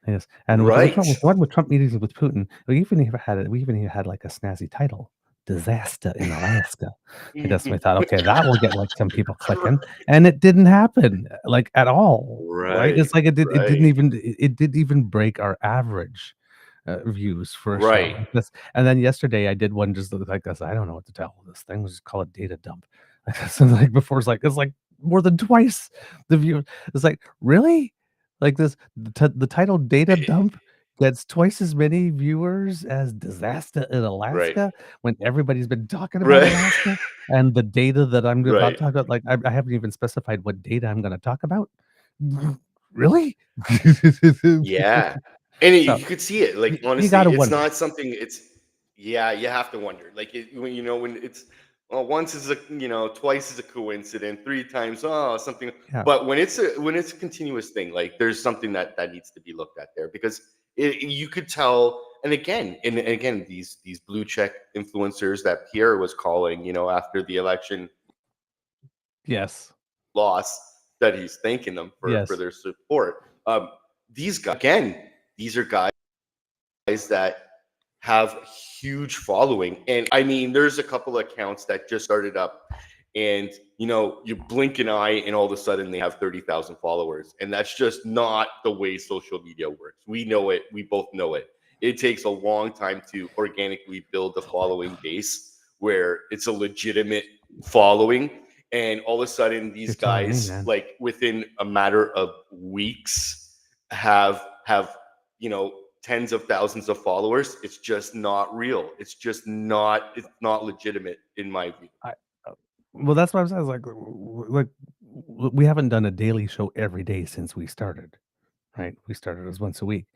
Yes, and with Right. the one with Trump meetings with Putin, we even had like a snazzy title, "Disaster in Alaska." I guess we thought, okay, that will get like some people clicking, and it didn't happen like at all. Like Right. it's like Right. it didn't even break our average views for a show. Right. Like this. And then yesterday I did one just like this. I don't know what to tell this thing. Just call it data dump. So like before it's like more than twice the view. It's like really like this the title data Eh, dump gets twice as many viewers as disaster in Right. Alaska when everybody's been talking about Right. Alaska and the data that I'm about Right. to talk about. Like I haven't even specified what data I'm going to talk about. Really? Yeah. And So you could see it, like, you honestly, got to it's wonder. not something it's yeah, you have to wonder. Like, when, when it's, well, once is a, twice is a coincidence, three times, oh, something. Yeah. But when it's a continuous thing, like, there's something that needs to be looked at there because you could tell. And again, these blue check influencers that Pierre was calling, after the election Yes. loss, that he's thanking them for Yes. their support. These guys, again, these are guys that have huge following. And I mean, there's a couple of accounts that just started up and you blink an eye and all of a sudden they have 30,000 followers. And that's just not the way social media works. We know it. We both know it. It takes a long time to organically build a following base where it's a legitimate following. And all of a sudden You're these telling me, guys, man. like, within a matter of weeks, have tens of thousands of followers. It's just not real. It's not legitimate in my view. I well, that's what I was like, we haven't done a daily show every day since we started, right? We started as once a week,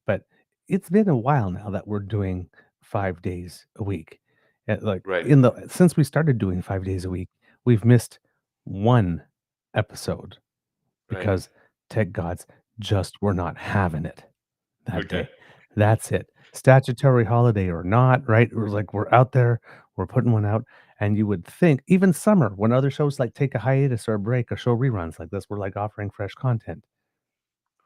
but it's been a while now that we're doing 5 days a week. Like Right. in the since we started doing 5 days a week, we've missed one episode Right. because tech gods just were not having it that Okay. day. That's it. Statutory holiday or not, right? It was like we're out there, we're putting one out, and you would think even summer when other shows like take a hiatus or a break or show reruns like this, we're like offering fresh content.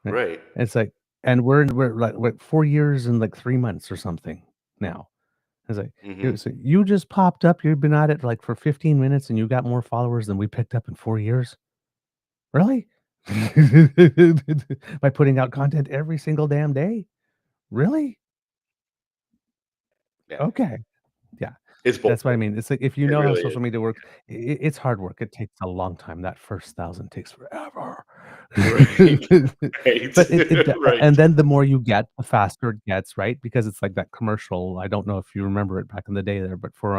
Right? Right. It's like, and we're like what 4 years and like 3 months or something now. It's like Hmm. so you just popped up. You've been at it like for 15 minutes, and you got more followers than we picked up in 4 years. Really? By putting out content every single damn day? Really? Yeah. Okay. Yeah. It's That's what I bullshit. mean. It's like if you It know how really is. social media works, it's hard work. It takes a long time. That first 1,000 takes forever. Right. Right. But it Right. and then the more you get, the faster it gets, right? Because it's like that commercial. I don't know if you remember it back in the day there, but for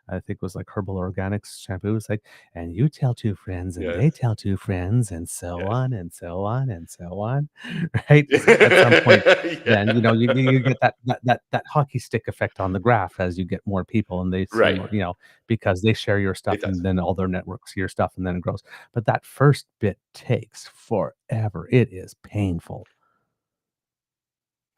I think it was like Herbal Organics shampoo. It's like, and you tell two friends, and Yes. they tell two friends, and so Yes. on and so on and so on, right? It's like at some point, then Yeah. you get that hockey stick effect on the graph as you get more people and they see Right. more, because they share your It stuff does. and then all their networks see your stuff and then it grows. But that first bit takes forever. It is painful.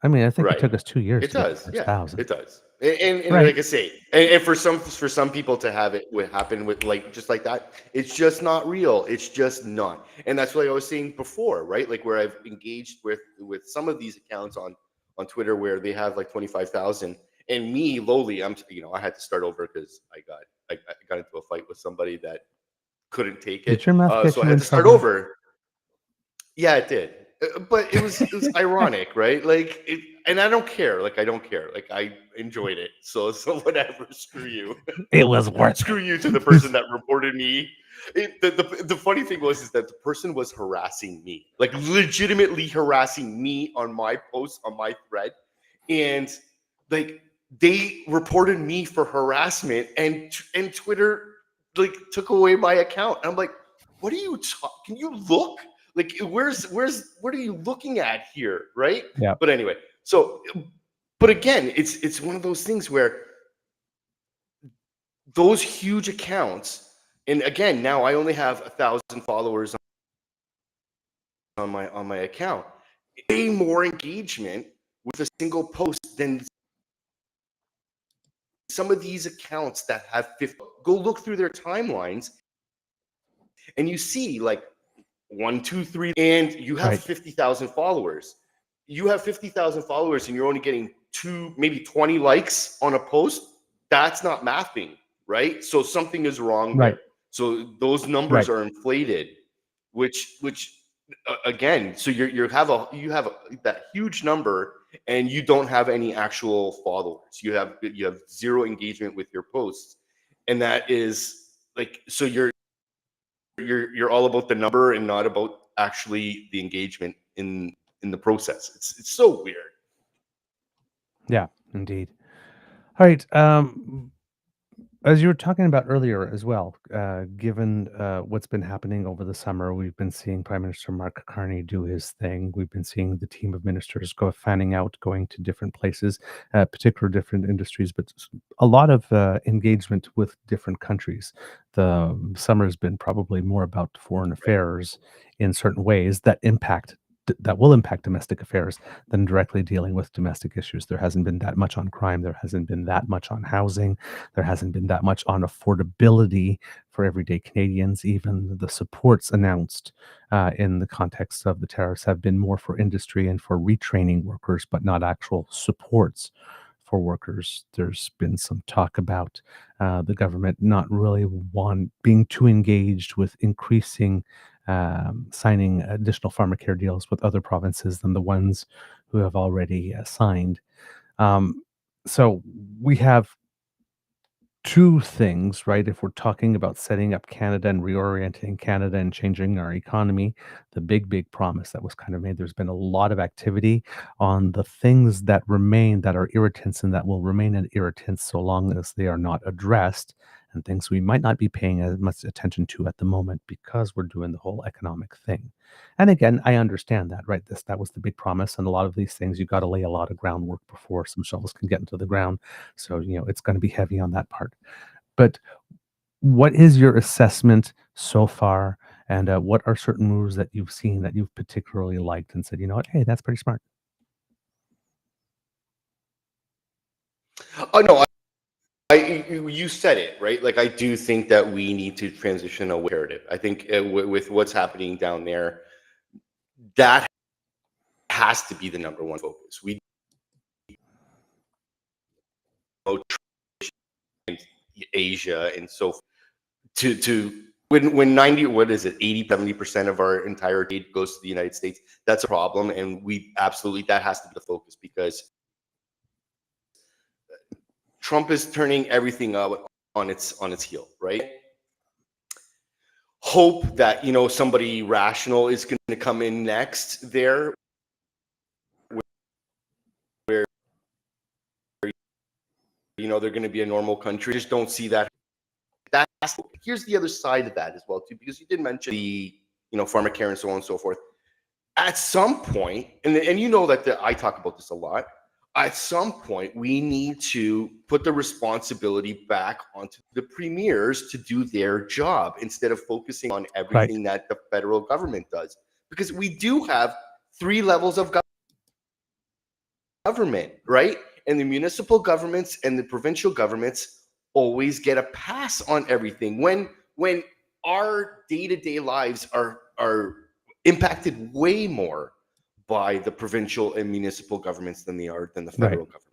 I mean, I think it Right. took us 2 years It to get the does. first Yeah, 1,000. it does. And Right. like I say, and for some people to have it would happen with, like, just like that, it's just not real. It's just not. And that's what I was saying before, right? Like, where I've engaged with some of these accounts on Twitter where they have like 25,000, and me lowly, I had to start over because I got into a fight with somebody that couldn't take Did it. your mouth So get I you had in to start trouble? over. Yeah, it did. But it was ironic, right? Like, and I don't care. Like, I don't care. Like, I enjoyed it. So whatever. Screw you. It was worth Screw it. you to the person that reported me. The funny thing was is that the person was harassing me, like, legitimately harassing me on my post on my thread, and, like, they reported me for harassment, and Twitter, like, took away my account. And I'm like, what are you talking? Can you look? Like, what are you looking at here, right? Yeah. But anyway, so, but again, it's one of those things where those huge accounts, and again, now I only have 1,000 followers on my account. Way more engagement with a single post than some of these accounts that have 50, go look through their timelines and you see like 1, 2, 3, and you have Right. 50,000 followers. You have 50,000 followers and you're only getting 2, maybe 20 likes on a post. That's not mathing, right? So something is wrong Right. there. So those numbers Right. are inflated, which again, so you have that huge number and you don't have any actual followers. You have zero engagement with your posts, and that is like, so you're all about the number and not about actually the engagement in the process. It's so weird. Yeah, indeed. All right. As you were talking about earlier as well, given what's been happening over the summer, we've been seeing Prime Minister Mark Carney do his thing. We've been seeing the team of ministers go fanning out, going to different places, particular different industries, but a lot of engagement with different countries. The summer has been probably more about foreign Right. affairs in certain ways that will impact domestic affairs than directly dealing with domestic issues. There hasn't been that much on crime. There hasn't been that much on housing. There hasn't been that much on affordability for everyday Canadians. Even the supports announced in the context of the tariffs have been more for industry and for retraining workers, but not actual supports for workers. There's been some talk about the government not really being too engaged with increasing signing additional pharmacare deals with other provinces than the ones who have already signed. Um, so we have two things, right? If we're talking about setting up Canada and reorienting Canada and changing our economy, the big promise that was kind of made, there's been a lot of activity on the things that remain that are irritants and that will remain an irritant so long as they are not addressed, and things we might not be paying as much attention to at the moment because we're doing the whole economic thing. And again, I understand that, right? That was the big promise, and a lot of these things you got to lay a lot of groundwork before some shovels can get into the ground. So, it's going to be heavy on that part. But what is your assessment so far? And what are certain moves that you've seen that you've particularly liked and said, you know what, hey, that's pretty smart? Oh no, you said it right. Like, I do think that we need to transition away narrative. I think with what's happening down there, that has to be the number one focus. We know Asia and so forth, to when 90, what is it, 80-70% of our entire aid goes to the United States. That's a problem, and we absolutely, that has to be the focus, because Trump is turning everything up on its heel, right? Hope that somebody rational is going to come in next there, where they're going to be a normal country. Just don't see that. Here's the other side of that as well too, because you did mention the pharmacare and so on and so forth. At some point, and that I talk about this a lot. At some point, we need to put the responsibility back onto the premiers to do their job instead of focusing on Right. everything that the federal government does, because we do have 3 levels of government, right? And the municipal governments and the provincial governments always get a pass on everything, when our day-to-day lives are impacted way more by the provincial and municipal governments than the Right. federal government,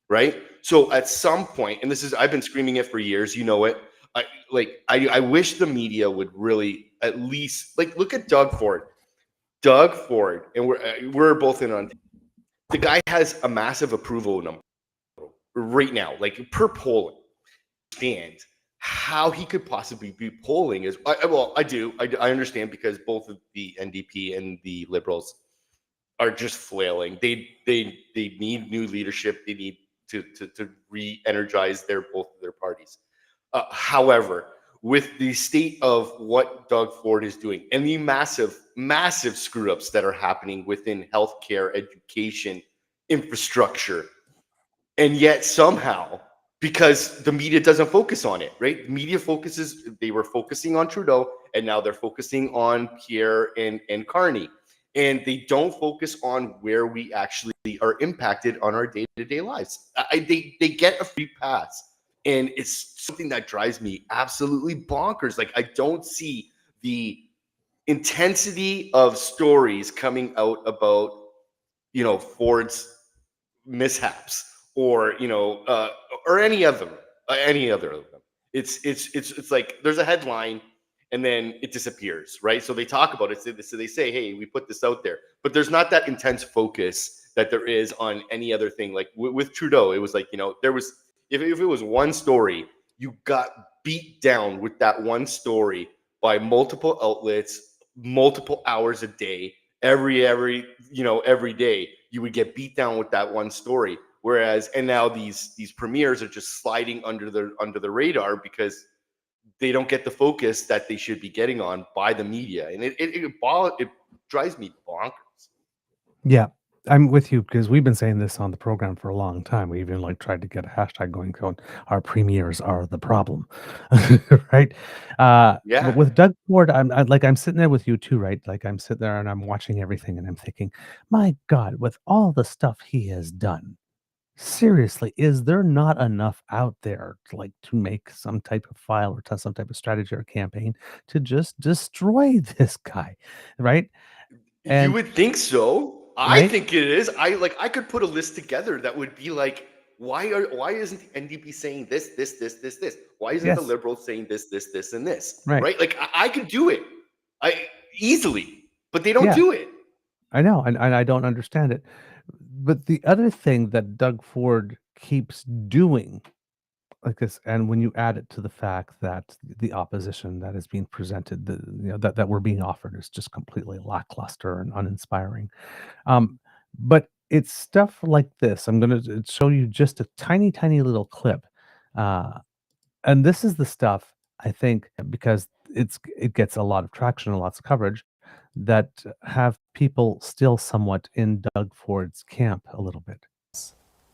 right? So at some point, and I've been screaming it for years, it. I wish the media would really at least look at Doug Ford. And we're both in on. The guy has a massive approval number right now, like per polling. Understand how he could possibly be polling is I understand, because both of the NDP and the Liberals are just flailing. They need new leadership. They need to re-energize both of their parties. However, with the state of what Doug Ford is doing and the massive screw ups that are happening within healthcare, education, infrastructure, and yet somehow, because the media doesn't focus on it, right? Media they were focusing on Trudeau, and now they're focusing on Pierre and Carney, and they don't focus on where we actually are impacted on our day-to-day lives. They get a free pass And it's something that drives me absolutely bonkers. Like, I don't see the intensity of stories coming out about, Ford's mishaps, or or any other of them. It's like there's a headline and then it disappears, right? So they talk about it, so they say, hey, we put this out there, but there's not that intense focus that there is on any other thing. Like with Trudeau, it was like, there was, if it was one story, you got beat down with that one story by multiple outlets, multiple hours a day, every day you would get beat down with that one story. Whereas, and now these premieres are just sliding under the radar because they don't get the focus that they should be getting on by the media, and it drives me bonkers. Yeah, I'm with you because we've been saying this on the program for a long time. We even tried to get a hashtag going, our premiers are the problem, right? But Yeah. with Doug Ford, I'm sitting there with you too, right? Like I'm sitting there and I'm watching everything and I'm thinking, my God, with all the stuff he has done, seriously, is there not enough out there to make some type of file or some type of strategy or campaign to just destroy this guy, right? You And would think so. I right, think it is. I could put a list together that would be like, why isn't the NDP saying this? Why isn't the yes, Liberals saying this, and this? right. Right? Like I could do it. I easily, but they don't Yeah, do it. I know, and I don't understand it. But the other thing that Doug Ford keeps doing like this, and when you add it to the fact that the opposition that is being presented, that we're being offered is just completely lackluster and uninspiring. But it's stuff like this. I'm gonna show you just a tiny, tiny little clip. Uh, and this is the stuff I think because it gets a lot of traction and lots of coverage that have people still somewhat in Doug Ford's camp a little bit.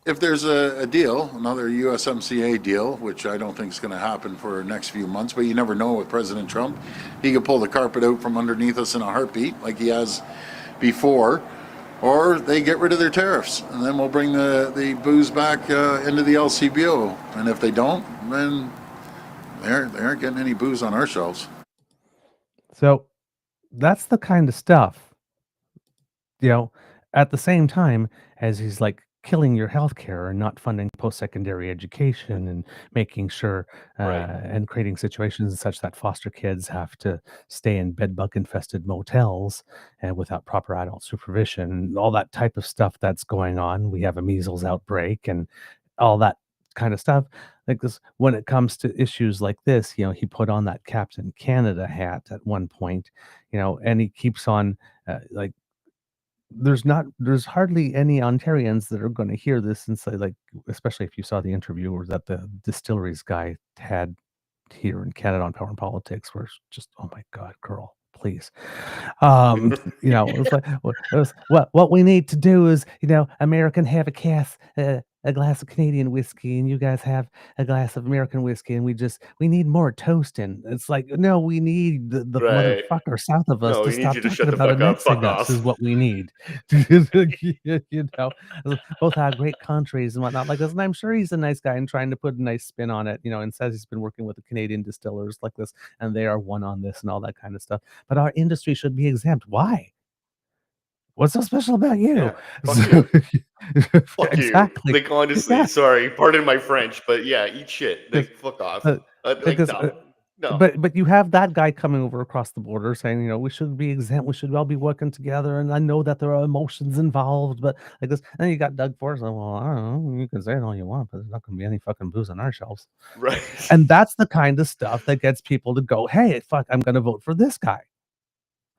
If there's a deal, another USMCA deal, which I don't think is going to happen for the next few months, but you never know with President Trump. He could pull the carpet out from underneath us in a heartbeat like he has before, or they get rid of their tariffs, and then we'll bring the booze back into the LCBO. And if they don't, then they aren't getting any booze on our shelves. So that's the kind of stuff, at the same time as he's killing your healthcare and not funding post-secondary education and making sure Right. and creating situations such that foster kids have to stay in bedbug infested motels and without proper adult supervision and all that type of stuff that's going on. We have a measles outbreak and all that kind of stuff. Like this, when it comes to issues like this, he put on that Captain Canada hat at one point, and he keeps on there's hardly any Ontarians that are going to hear this and say, especially if you saw the interview or that the distilleries guy had here in Canada on Power and Politics, where it's just, oh my God, girl, please. It's like what we need to do is, American have a glass of Canadian whiskey, and you guys have a glass of American whiskey, and we need more toasting. It's like, no, we need the Right. motherfucker south of us No, to we need stop you to talking shut the about fuck up. Fuck annexing us is off. what we need. Both our great countries and whatnot like this. And I'm sure he's a nice guy and trying to put a nice spin on it, and says he's been working with the Canadian distillers like this, and they are one on this and all that kind of stuff. But our industry should be exempt. Why? What's so special about you? Yeah. Fuck you. Fuck Exactly. you. Like, honestly, Yeah. sorry, pardon my French, but yeah, eat shit. Because Like, fuck off. uh, Like, because no. but you have that guy coming over across the border saying, we should be exempt, we should all be working together, and I know that there are emotions involved, but like this, and then you got Doug Ford saying, well, I don't know, you can say it all you want, but there's not going to be any fucking booze on our shelves. Right. And that's the kind of stuff that gets people to go, hey, fuck, I'm going to vote for this guy.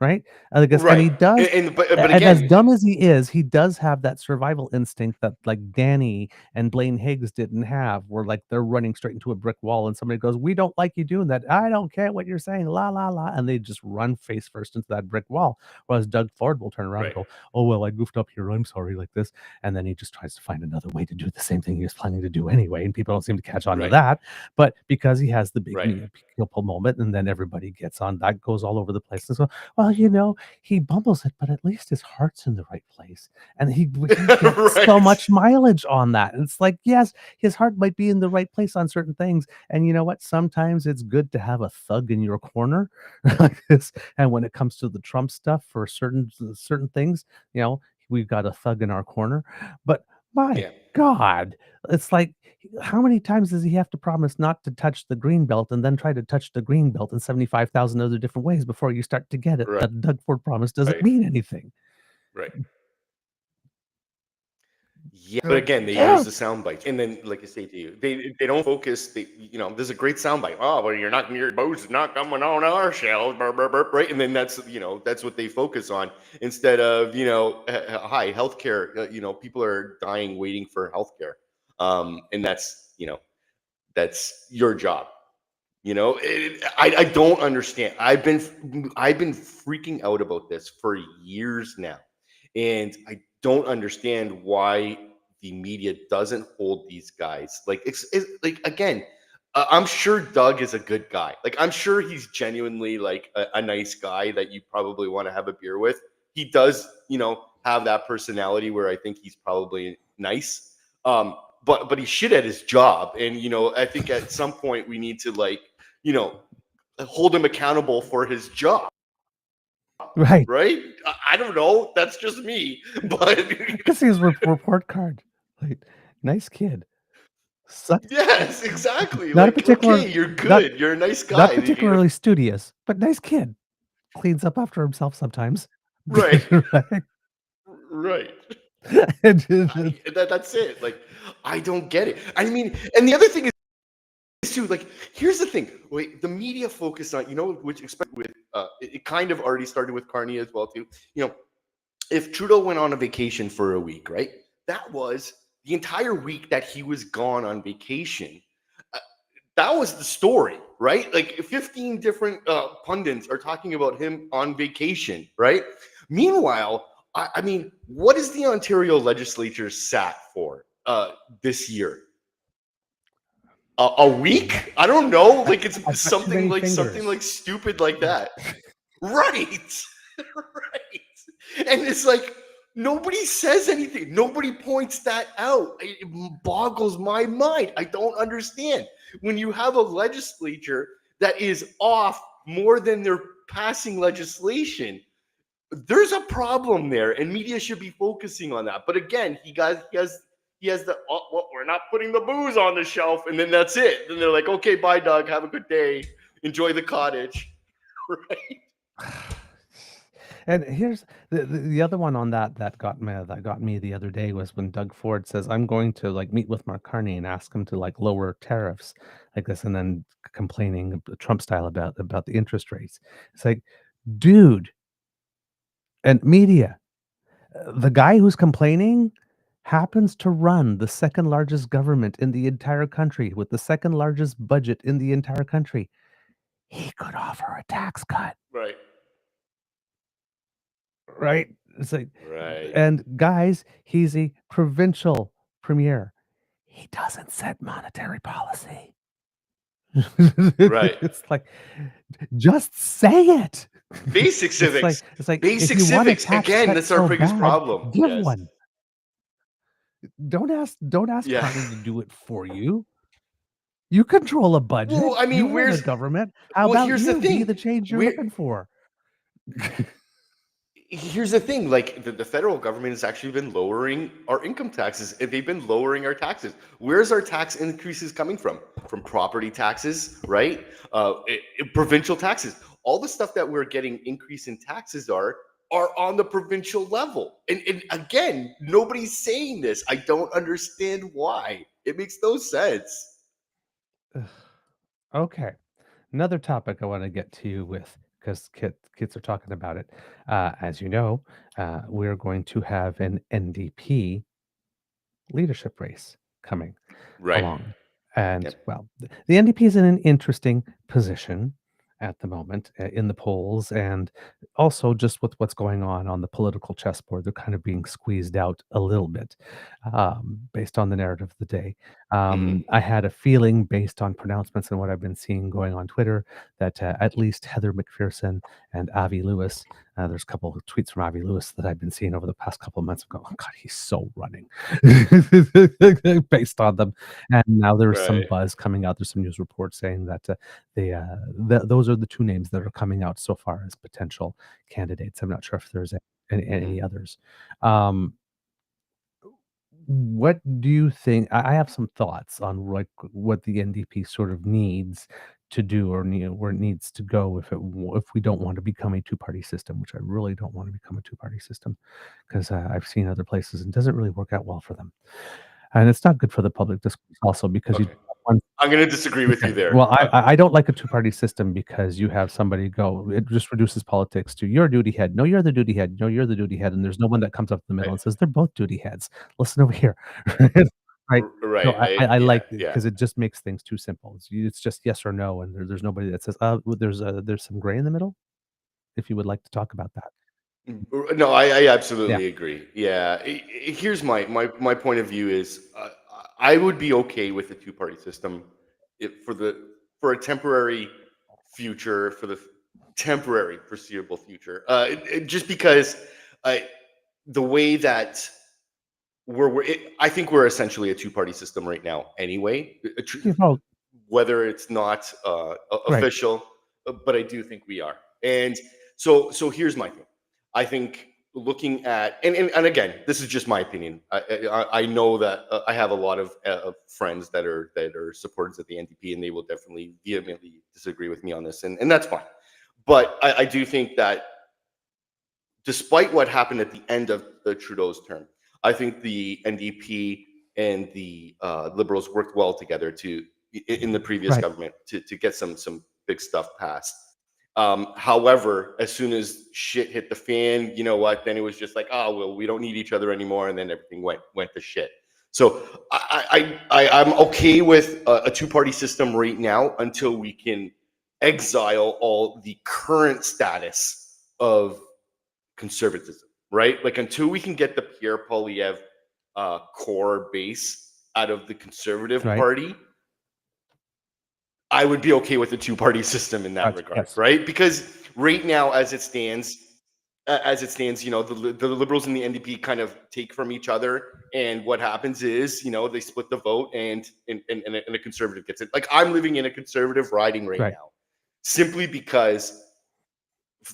Right? And he Right. does, But and as again, dumb as he does have that survival instinct that Danny and Blaine Higgs didn't have, where they're running straight into a brick wall and somebody goes, we don't like you doing that. I don't care what you're saying, la la la, and they just run face first into that brick wall. Whereas Doug Ford will turn around and right. go, oh well, I goofed up here, I'm sorry, like this, and then he just tries to find another way to do the same thing he was planning to do anyway, and people don't seem to catch on to Right. that. But because he has the big Right. people moment, and then everybody gets on, that goes all over the place. And so, well, he bumbles it, but at least his heart's in the right place. And he gets so Right. much mileage on that. And it's like, yes, his heart might be in the right place on certain things. And you know what? Sometimes it's good to have a thug in your corner like this. And when it comes to the Trump stuff for certain things, we've got a thug in our corner. But my Yeah. God, it's like, how many times does he have to promise not to touch the green belt and then try to touch the green belt in 75,000 other different ways before you start to get it Right. that Doug Ford promise doesn't Right. mean anything? Right. Yeah, but again, they use the sound bites, and then, like I say to you, they don't focus. There's a great sound bite. Oh, well, your booze is not coming on our shelves, burp, burp, burp, right? And then that's what they focus on instead of hi, healthcare. People are dying waiting for healthcare, and that's your job. I don't understand. I've been freaking out about this for years now, and I don't understand why the media doesn't hold these guys like it's like again. I'm sure Doug is a good guy. Like I'm sure he's genuinely like a nice guy that you probably want to have a beer with. He does, have that personality where I think he's probably nice. But he's shit at his job, and I think at some point we need to you know, hold him accountable for his job, Right. right? I don't know. That's just me, but Because his report card. Like, nice kid. Sucks. yes, exactly. Not a Like, particular, okay, you're not good. You're a nice not guy. particularly studious, but nice kid. Cleans up after himself sometimes. Right, Right. right. And That's it. Like, I don't get it. I mean, and the other thing is too. Like, here's the thing. Wait, the media focus on which especially with it kind of already started with Carney as well too. If Trudeau went on a vacation for a week, right? That was the entire week that he was gone on vacation. Uh, that was the story, right? Like 15 different pundits are talking about him on vacation, right? Meanwhile, I mean, what is the Ontario legislature sat for this year? A week? I don't know. Like it's I've got too something many like fingers. stupid like that. Right. Right. And it's like nobody says anything. Nobody points that out. It boggles my mind. I don't understand. When you have a legislature that is off more than they're passing legislation, there's a problem there, and media should be focusing on that. But again, he has the well, we're not putting the booze on the shelf, and then that's it. Then they're like, okay, bye, Doug. Have a good day. Enjoy the cottage. Right. And here's the other one on that got me the other day was when Doug Ford says, I'm going to meet with Mark Carney and ask him to lower tariffs like this, and then complaining Trump style about the interest rates. It's like, dude, and media, the guy who's complaining happens to run the second largest government in the entire country with the second largest budget in the entire country. He could offer a tax cut. Right. Right? It's like, Right. and guys, he's a provincial premier. He doesn't set monetary policy. Right. It's like, just say it. Basic civics. It's like Basic if you want a civics. tax Again, cut that's our so biggest bad, problem. give Yes. one. Don't ask Yeah. Carney to do it for you. You control a budget. Well, I You mean, run a government. How about here's the you be thing. the change you're Where- looking for? Here's the thing, like the federal government has actually been lowering our income taxes, and they've been lowering our taxes. Where's our tax increases coming from? From property taxes, right? Provincial taxes. All the stuff that we're getting increase in taxes are on the provincial level. And again, nobody's saying this. I don't understand why. It makes no sense. Okay. Another topic I want to get to you with, because kids are talking about it. As you know, we're going to have an NDP leadership race coming Right. along. And Yep. well, the NDP is in an interesting position at the moment in the polls, and also just with what's going on the political chessboard. They're kind of being squeezed out a little bit based on the narrative of the day. I had a feeling based on pronouncements and what I've been seeing going on Twitter that at least Heather McPherson and Avi Lewis, there's a couple of tweets from Avi Lewis that I've been seeing over the past couple of months. I'm going, oh God, he's so running based on them. And now there's some Right. buzz coming out. There's some news reports saying that those are the two names that are coming out so far as potential candidates. I'm not sure if there's any others. What do you think? I have some thoughts on what the NDP sort of needs to do or where it needs to go if we don't want to become a two-party system, which I really don't want to become a two-party system because I've seen other places and it doesn't really work out well for them. And it's not good for the public discourse also because you Okay. have one. I'm going to disagree with you there. Well, I don't like a two-party system because you have somebody go, it just reduces politics to you're a duty head. No, you're the duty head. No, you're the duty head. And there's no one that comes up in the middle and says they're both duty heads. Listen over here. Right. Right. So I Yeah. like it Yeah. because it just makes things too simple. It's just yes or no, and there's nobody that says, there's some gray in the middle. If you would like to talk about that. No, I Yeah. absolutely agree. Yeah. Here's my point of view is I would be okay with a two-party system for a temporary future, for the temporary foreseeable future. Just because the way that I think we're essentially a two-party system right now anyway. Yeah, well, Whether it's not right. official, but I do think we are. And so here's my thing. I think looking at and again, this is just my opinion. I know that I have a lot of friends that are supporters of the NDP, and they will definitely vehemently disagree with me on this, and that's fine. But I do think that despite what happened at the end of the Trudeau's term, I think the NDP and the Liberals worked well together in the previous Right. government to get some big stuff passed. However, as soon as shit hit the fan, you know what? Then it was just like, oh well, we don't need each other anymore, and then everything went to shit. So I'm okay with a two-party system right now until we can exile all the current status of conservatism, right? Like until we can get the Pierre Poilievre core base out of the Conservative Right. Party, I would be okay with the two-party system in that Gotcha, regard, yes. right? Because right now, as it stands, you know, the Liberals and the NDP kind of take from each other, and what happens is, you know, they split the vote, and a Conservative gets it. Like I'm living in a Conservative riding right now, simply because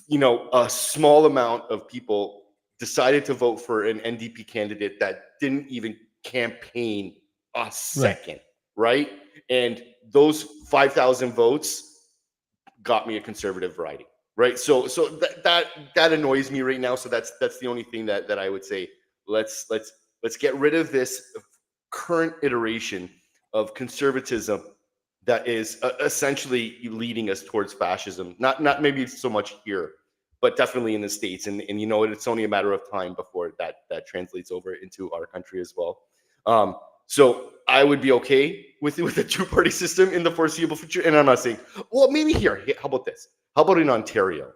you know a small amount of people decided to vote for an NDP candidate that didn't even campaign a second, right? And those 5,000 votes got me a Conservative riding, right? So that annoys me right now. So that's the only thing that I would say. Let's get rid of this current iteration of conservatism that is essentially leading us towards fascism. Not maybe so much here, but definitely in the States. And you know, it's only a matter of time before that translates over into our country as well. So I would be okay with a two-party system in the foreseeable future. And I'm not saying, well, maybe here. How about this? How about in Ontario,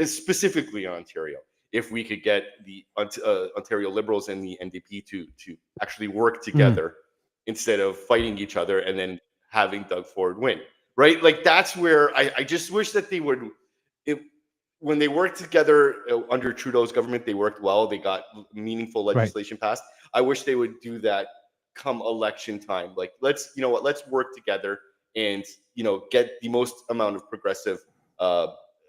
specifically in Ontario? If we could get the Ontario Liberals and the NDP to actually work together instead of fighting each other and then having Doug Ford win, right? Like that's where I just wish that they would. When they worked together under Trudeau's government, they worked well. They got meaningful legislation passed. I wish they would do that come election time. Like let's work together and get the most amount of progressive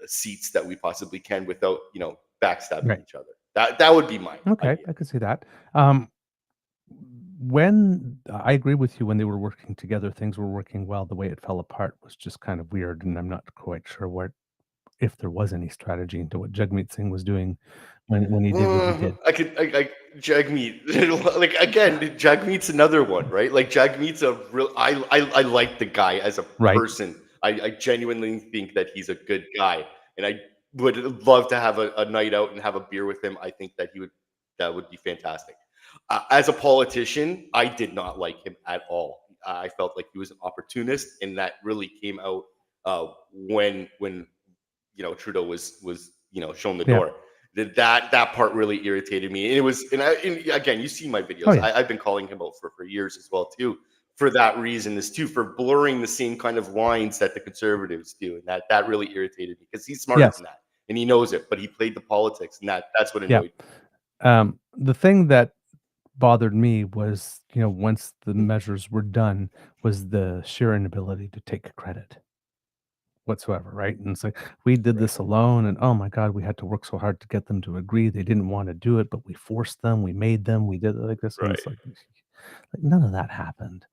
seats that we possibly can without backstabbing each other. That would be my idea. I could see that. When I agree with you, when they were working together, things were working well. The way it fell apart was just kind of weird, and I'm not quite sure if there was any strategy into what Jagmeet Singh was doing when he did what he did. I Jagmeet, like again, Jagmeet's another one, right? Like Jagmeet's a real. I like the guy as a person. I genuinely think that he's a good guy, and I would love to have a night out and have a beer with him. I think that that would be fantastic. As a politician, I did not like him at all. I felt like he was an opportunist, and that really came out when Trudeau was shown the door. That part really irritated me. And again, you see my videos. I've been calling him out for years as well too for that reason is too, for blurring the same kind of lines that the conservatives do, and that really irritated me because he's smarter Yes. than that and he knows it, but he played the politics, and that's what Yeah. annoyed me. The thing that bothered me was, once the measures were done, was the sheer inability to take credit whatsoever, right? And it's like, we did Right. this alone, and oh my God, we had to work so hard to get them to agree. They didn't want to do it, but we forced them, we made them, we did it like this. And Right. it's like none of that happened,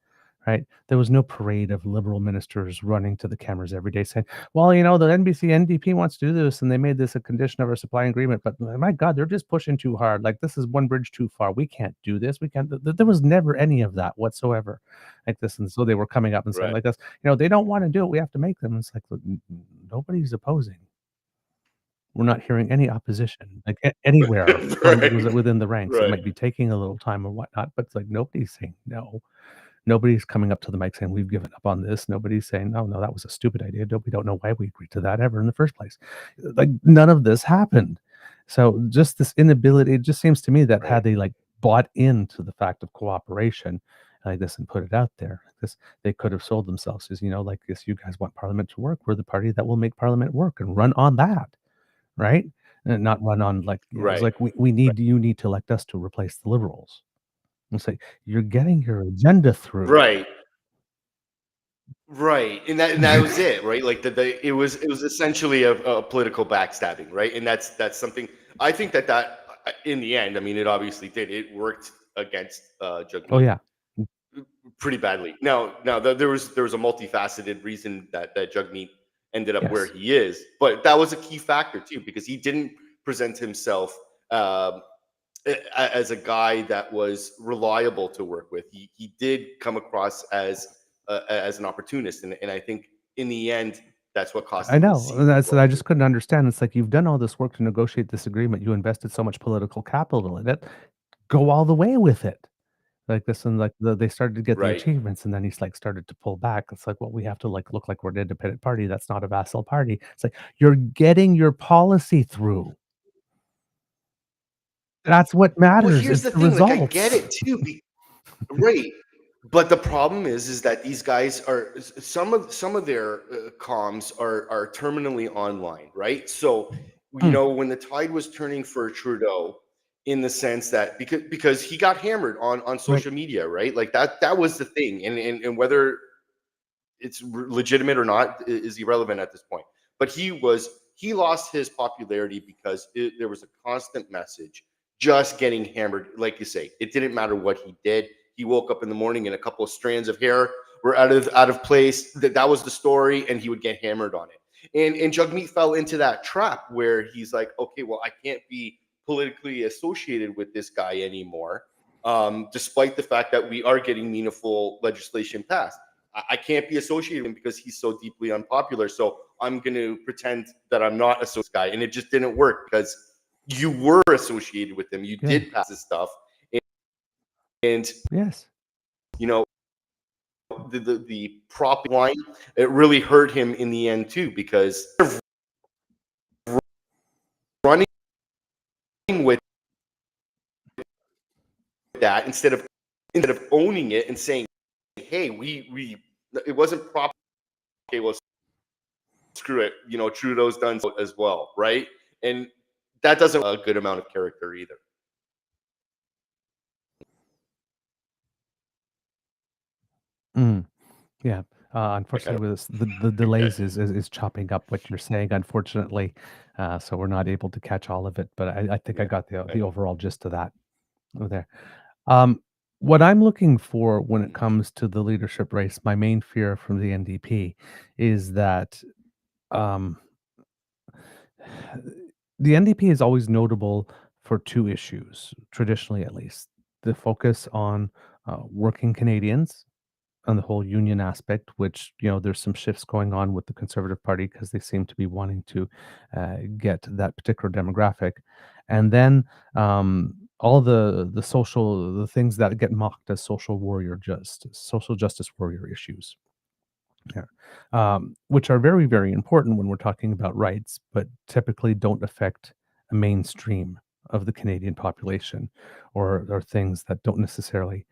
right? There was no parade of liberal ministers running to the cameras every day saying, well, the NDP wants to do this, and they made this a condition of our supply agreement, but my God, they're just pushing too hard. Like, this is one bridge too far. We can't do this. We can't. There was never any of that whatsoever like this. And so they were coming up and saying Right. like this, they don't want to do it. We have to make them. It's like, look, nobody's opposing. We're not hearing any opposition, like anywhere Right. within the ranks. It Right. might be taking a little time or whatnot, but it's like nobody's saying no. Nobody's coming up to the mic saying we've given up on this. Nobody's saying, no, that was a stupid idea. We don't know why we agreed to that ever in the first place. Like, none of this happened. So just this inability, it just seems to me that Right. had they like bought into the fact of cooperation like this and put it out there, like this, they could have sold themselves as, like this, you guys want Parliament to work. We're the party that will make Parliament work, and run on that, right? And not run on like, it's Right. like you need to elect us to replace the liberals. It's like, you're getting your agenda through. Right. Right, and that was it, right? Like it was essentially a political backstabbing, right? And that's something I think that in the end, I mean, it obviously did. It worked against Oh Jagmeet yeah. pretty badly. Now, there was a multifaceted reason that Jagmeet ended up where Yes. he is, but that was a key factor too because he didn't present himself um, as a guy that was reliable to work with. He did come across as an opportunist, and I think in the end that's what cost I him the know. seat And as that's well I too. just couldn't understand. It's like, you've done all this work to negotiate this agreement. You invested so much political capital in it. Go all the way with it. Like this, and like they started to get the Right, achievements, and then he's like started to pull back. It's like, well, we have to like look like we're an independent party. That's not a vassal party. It's like, you're getting your policy through. That's what well, matters. here's It's the the thing, like I get results. it too. Right. But the problem is that these guys are some of their comms are terminally online, right? So, Mm, when the tide was turning for Trudeau, in the sense that because he got hammered on right. social media, right? Like that was the thing, and whether it's legitimate or not is irrelevant at this point. But he lost his popularity because there was a constant message just getting hammered. Like you say, it didn't matter what he did. He woke up in the morning and a couple of strands of hair were out of place. That was the story, and he would get hammered on it. And Jagmeet fell into that trap where he's like, okay, well, I can't be politically associated with this guy anymore, despite the fact that we are getting meaningful legislation passed. I can't be associated with him because he's so deeply unpopular. So I'm going to pretend that I'm not a social guy. And it just didn't work because you were associated with him. You Yeah. did pass this stuff. And Yes. you know, the prop line, it really hurt him in the end too, because running with that instead of owning it and saying, hey, we it wasn't proper. Okay, well, screw it. Trudeau's done so as well, right? And that doesn't a good amount of character either. Mm. Yeah. I kind Unfortunately, with this, the of delays get. is chopping up what you're saying, unfortunately. So we're not able to catch all of it, but I think I Yeah, got I the know. overall gist of that over there. What I'm looking for when it Mhm. comes to the leadership race, my main fear from the NDP is that um, the NDP is always notable for two issues, traditionally at least. The focus on working Canadians on the whole union aspect, which, there's some shifts going on with the Conservative Party because they seem to be wanting to get that particular demographic. And then all the things that get mocked as social justice warrior issues. Yeah. Which are very, very important when we're talking about rights, but typically don't affect a mainstream of the Canadian population, or things that don't necessarily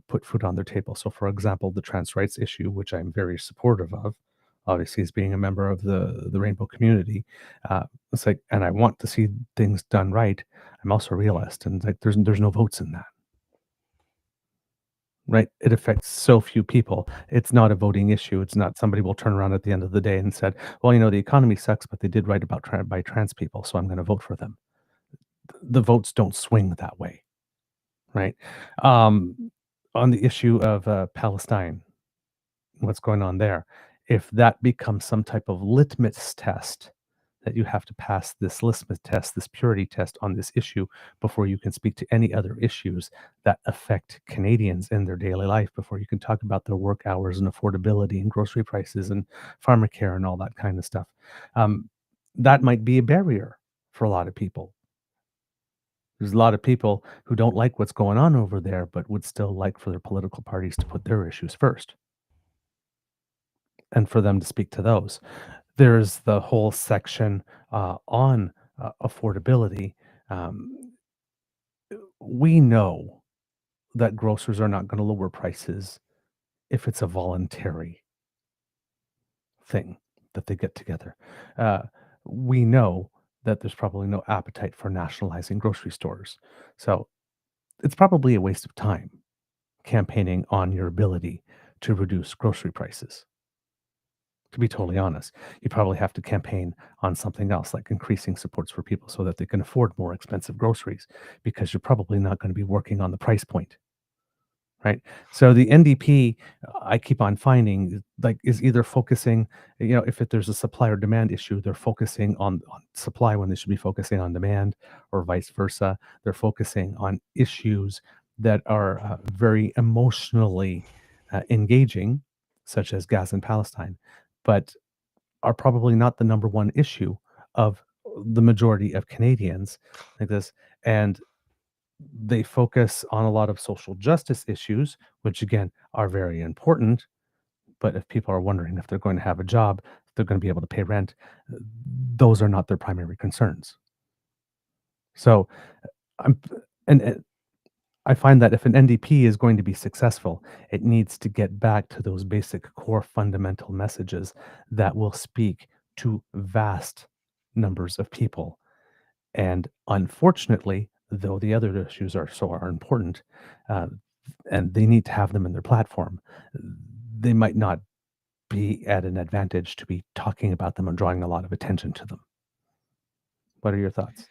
put food on their table. So, for example, the trans rights issue, which I'm very supportive of, obviously as being a member of the rainbow community, it's like, and I want to see things done right. I'm also a realist, and like there's no votes in that. Right? It affects so few people. It's not a voting issue. It's not somebody will turn around at the end of the day and said, "Well, the economy sucks, but they did right about by trans people, so I'm going to vote for them." The votes don't swing that way, right? On the issue of Palestine, what's going on there? If that becomes some type of litmus test that you have to pass this litmus test, this purity test on this issue before you can speak to any other issues that affect Canadians in their daily life, before you can talk about their work hours and affordability and grocery prices and farmer care and all that kind of stuff. Um, that might be a barrier for a lot of people. There's a lot of people who don't like what's going on over there, but would still like for their political parties to put their issues first and for them to speak to those. There's the whole section on affordability. Um, we know that grocers are not going to lower prices if it's a voluntary thing that they get together. Uh, we know that there's probably no appetite for nationalizing grocery stores. So it's probably a waste of time campaigning on your ability to reduce grocery prices. To be totally honest, you probably have to campaign on something else, like increasing supports for people so that they can afford more expensive groceries, because you're probably not going to be working on the price point, right? So the NDP, I keep on finding, like, is either focusing, if there's a supply or demand issue, they're focusing on supply when they should be focusing on demand, or vice versa. They're focusing on issues that are very emotionally engaging, such as Gaza and Palestine, but are probably not the number one issue of the majority of Canadians like this. And they focus on a lot of social justice issues, which again are very important. But if people are wondering if they're going to have a job, if they're going to be able to pay rent, those are not their primary concerns. So I'm, and I find that if an NDP is going to be successful, it needs to get back to those basic core fundamental messages that will speak to vast numbers of people. And unfortunately, though the other issues are important, uh, and they need to have them in their platform, they might not be at an advantage to be talking about them and drawing a lot of attention to them. What are your thoughts?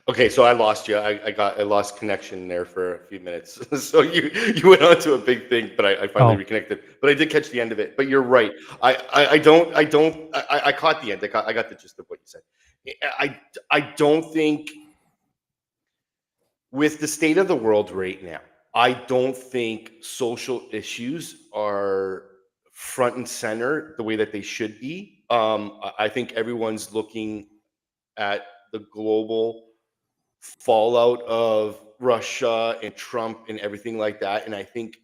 Okay, so I lost you. I lost connection there for a few minutes. So you went on to a big thing, but I finally Oh, reconnected. But I did catch the end of it. But you're right. I caught the end. I got the gist of what you said. I don't think, with the state of the world right now, I don't think social issues are front and center the way that they should be. I think everyone's looking at the global fallout of Russia and Trump and everything like that. And I think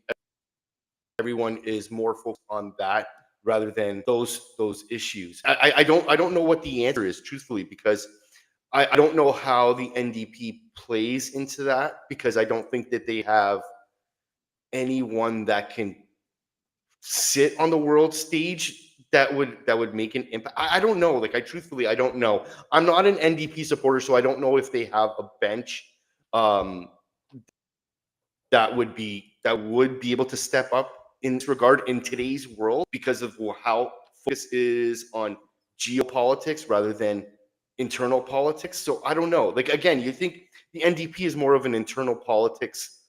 everyone is more focused on that rather than those issues. I don't know what the answer is, truthfully, because I don't know how the NDP plays into that, because I don't think that they have anyone that can sit on the world stage that would make an impact. I don't know. Like, I don't know. I'm not an NDP supporter, so I don't know if they have a bench um, that would be able to step up in this regard in today's world, because of how focus is on geopolitics rather than internal politics. So I don't know. Like, again, you think the NDP is more of an internal politics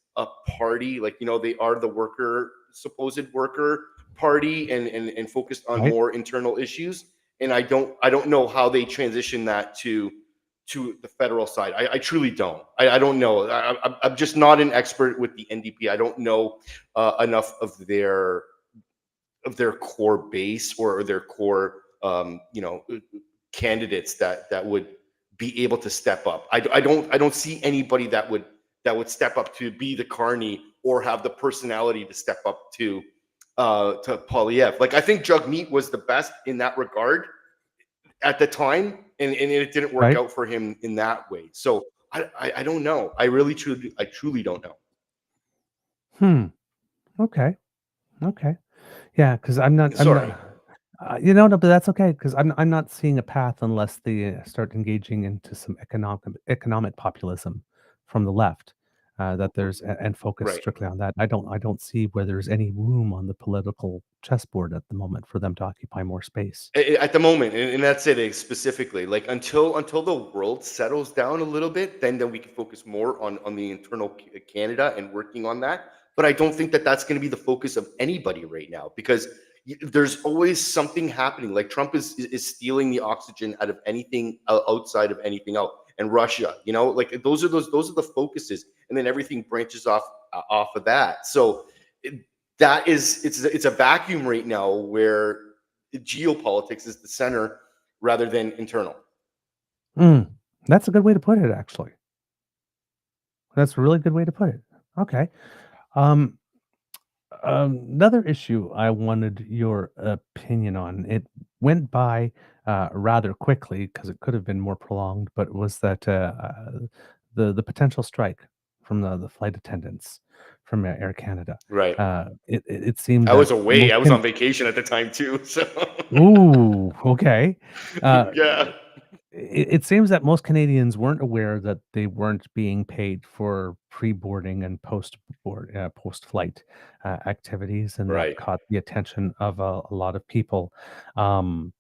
party, like, they are the supposed worker party, and focused on right. more internal issues. And I don't know how they transition that to the federal side. I truly don't. I don't know. I'm just not an expert with the NDP. I don't know enough of their core base, or their core candidates that would be able to step up. I don't see anybody that would step up to be the Carney, or have the personality to step up to Polyev. Like, I think Jagmeet was the best in that regard. at the time, and it didn't work Right. out for him in that way. So I don't know. I really truly don't know. Okay. Okay. Yeah, because I'm not. Sorry. No, but that's okay because I'm not seeing a path unless they start engaging into some economic populism from the left. That there's and focus Right. strictly on that. I don't see where there's any room on the political chessboard at the moment for them to occupy more space. At the moment, and that's it specifically. Like until the world settles down a little bit, then we can focus more on the internal Canada and working on that. But I don't think that that's going to be the focus of anybody right now because there's always something happening. Like Trump is stealing the oxygen out of anything outside of anything else, and Russia. Like those are the focuses, and then everything branches off of that. So it's a vacuum right now where geopolitics is the center rather than internal. That's a good way to put it, actually. That's a really good way to put it. Okay. Um, Another issue I wanted your opinion on. It went by rather quickly because it could have been more prolonged, but was that the potential strike from the flight attendants from Air Canada. Right. It seemed I was that away. I was on vacation at the time too. So Ooh, okay. Uh, yeah. it seems that most Canadians weren't aware that they weren't being paid for pre-boarding and post-flight activities, and that Right. caught the attention of a lot of people. Um,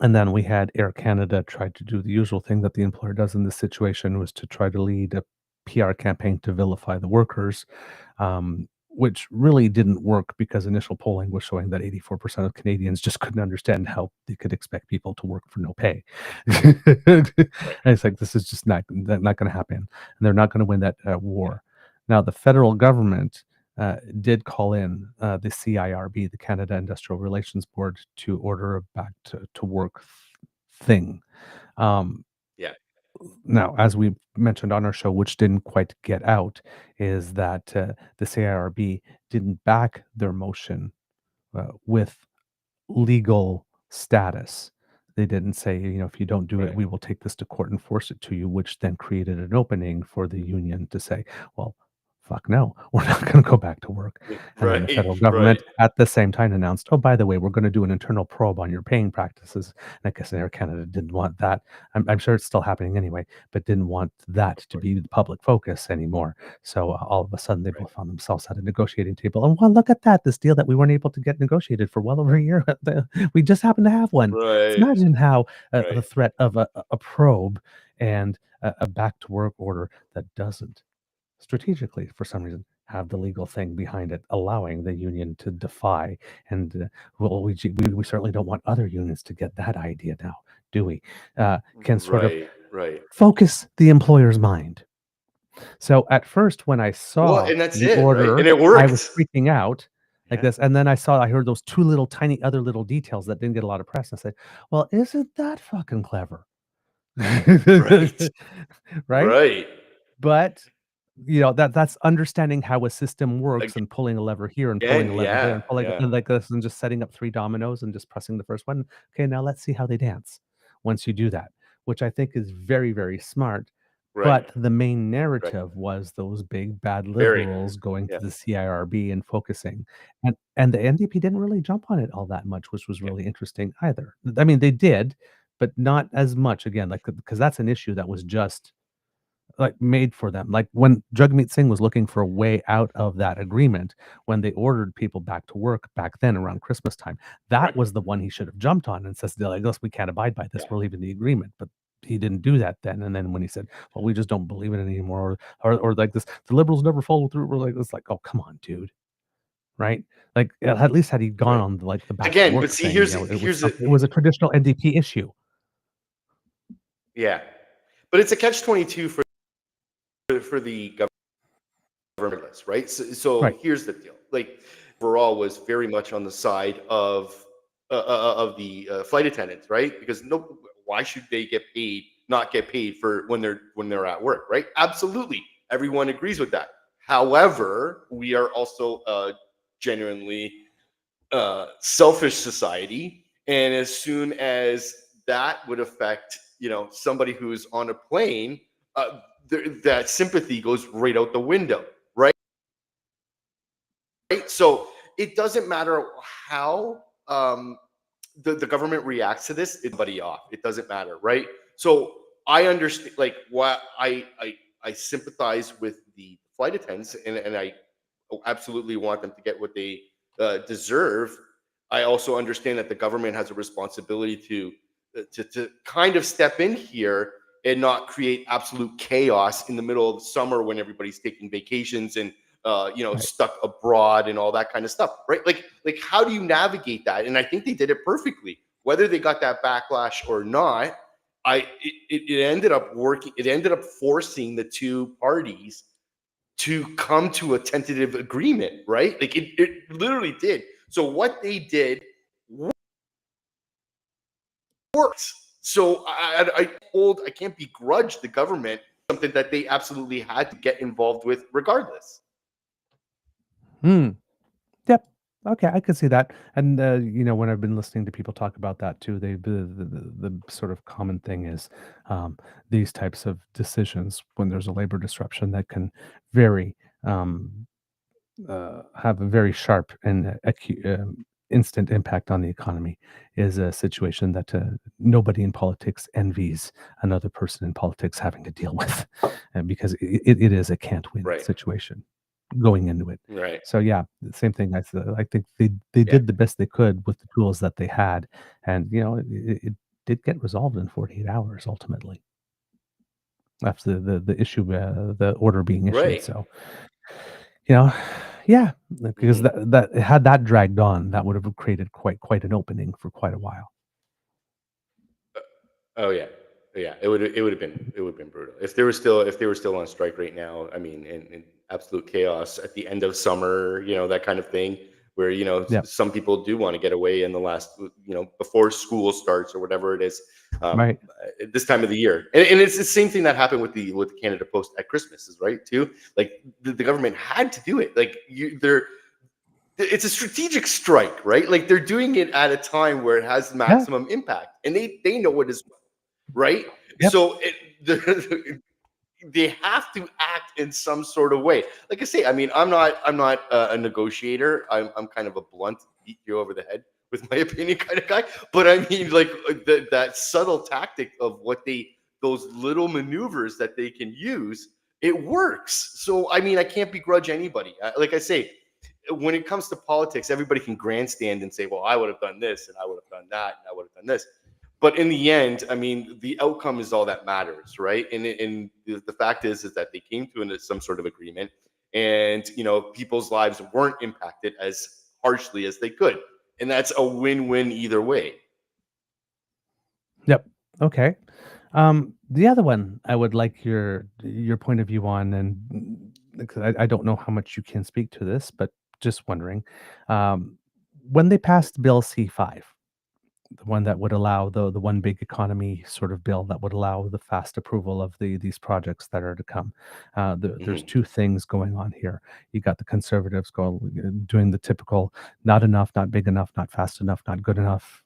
and then we had Air Canada tried to do the usual thing that the employer does in this situation, was to try to lead a PR campaign to vilify the workers, which really didn't work because initial polling was showing that 84% of Canadians just couldn't understand how they could expect people to work for no pay. And it's like, this is just not going to happen. And they're not going to win that war. Now, the federal government did call in the CIRB, the Canada Industrial Relations Board, to order a back to work thing. Yeah. Now, as we mentioned on our show, which didn't quite get out, is that the CIRB didn't back their motion with legal status. They didn't say, if you don't do it, Right. we will take this to court and force it to you, which then created an opening for the union to say, well, fuck no, we're not going to go back to work. And then the Right. federal Right. government at the same time announced, oh, by the way, we're going to do an internal probe on your paying practices. And I guess Air Canada didn't want that. I'm sure it's still happening anyway, but didn't want that to be the public focus anymore. So all of a sudden, they both found themselves at a negotiating table. And well, look at that, this deal that we weren't able to get negotiated for well over a year. We just happen to have one. Let's Right. imagine how the Right. threat of a probe and a back to work order that doesn't strategically, for some reason, have the legal thing behind it, allowing the union to defy. And well, we certainly don't want other unions to get that idea now, do we? Can sort of Right. Right. focus the employer's mind. So at first, when I Well, saw and that's the it, right? order, And it I was worked. freaking out like Yeah. this. And then I heard those two little tiny other little details that didn't get a lot of press. And I said, well, isn't that fucking clever? Right. Right? Right. But that's understanding how a system works and pulling a lever here and pulling a Again, lever there and yeah. pulling Yeah. and like this and just setting up 3 dominoes and just pressing the first one. Okay, now let's see how they dance once you do that, which I think is very, very smart. Right. But the main Right. narrative was those big bad Very. liberals going to Yeah. the CIRB and focusing. And the NDP didn't really jump on it all that much, which was Yeah. really interesting either. I mean, they did, but not as much again, like because that's an issue that was just like made for them. Like when Jagmeet Singh was looking for a way out of that agreement, when they ordered people back to work back then around Christmas time, that Right. was the one he should have jumped on and says, like, "Listen, we can't abide by this. Yeah. We're leaving the agreement." But he didn't do that then. And then when he said, "Well, we just don't believe in it anymore," or like this, the liberals never follow through. We're like, it's like, oh, come on, dude. Right? Like at least had he gone Right. on like the back to Again, work but see, thing, it was a traditional NDP issue. yeah, but it's a catch-22 for the government, right? So Right. here's the deal. Like, overall was very much on the side of the flight attendants, right? Because why should they not get paid for when they're at work, right? Absolutely, everyone agrees with that. However, we are also genuinely selfish society, and as soon as that would affect, somebody who's on a plane. That sympathy goes right out the window, right? So it doesn't matter how the government reacts to this. It's somebody off. It doesn't matter, right? So I understand, like, what I sympathize with the flight attendants, and I absolutely want them to get what they deserve. I also understand that the government has a responsibility to kind of step in here and not create absolute chaos in the middle of the summer when everybody's taking vacations and Right. stuck abroad and all that kind of stuff, right? Like how do you navigate that? And I think they did it perfectly. Whether they got that backlash or not, it ended up working. It ended up forcing the two parties to come to a tentative agreement, right? Like it literally did. So what they did works. So I can't begrudge the government something that they absolutely had to get involved with regardless. Hmm. Yep. Okay, I could see that. And when I've been listening to people talk about that too, the sort of common thing is these types of decisions when there's a labor disruption that can very um, have a very sharp and instant impact on the economy is a situation that nobody in politics envies another person in politics having to deal with, because it is a can't win Right. situation going into it. Right. So yeah, the same thing. I think they Yeah. did the best they could with the tools that they had, and it did get resolved in 48 hours ultimately after the issue, the order being issued. Right. So you know, yeah, because Mhm. that had that dragged on, that would have created quite an opening for quite a while. Oh yeah, yeah. It would have been brutal if they were still on strike right now. I mean, in absolute chaos at the end of summer, that kind of thing, where Yep. some people do want to get away in the last, before school starts or whatever it is, Right. at this time of the year. And it's the same thing that happened with the Canada Post at Christmas, is right too. Like the government had to do it. Like it's a strategic strike, right? Like they're doing it at a time where it has Yeah. maximum impact, and they know it as well, right? Yep. So they have to act in some sort of way. Like I say, I mean, I'm not a negotiator. I'm kind of a blunt, beat you over the head with my opinion kind of guy. But I mean, like that subtle tactic of those little maneuvers that they can use, it works. So I mean, I can't begrudge anybody. Like I say, when it comes to politics, everybody can grandstand and say, well, I would have done this and I would have done that and I would have done this. But in the end, I mean, the outcome is all that matters, right? And the fact is that they came to some sort of agreement, and people's lives weren't impacted as harshly as they could, and that's a win-win either way. Yep. Okay. The other one I would like your point of view on, and because I don't know how much you can speak to this, but just wondering, um, when they passed Bill C-5, the one that would allow the one big economy sort of bill that would allow the fast approval of these projects that are to come. There's Hmm. two things going on here. You got the conservatives doing the typical not enough, not big enough, not fast enough, not good enough,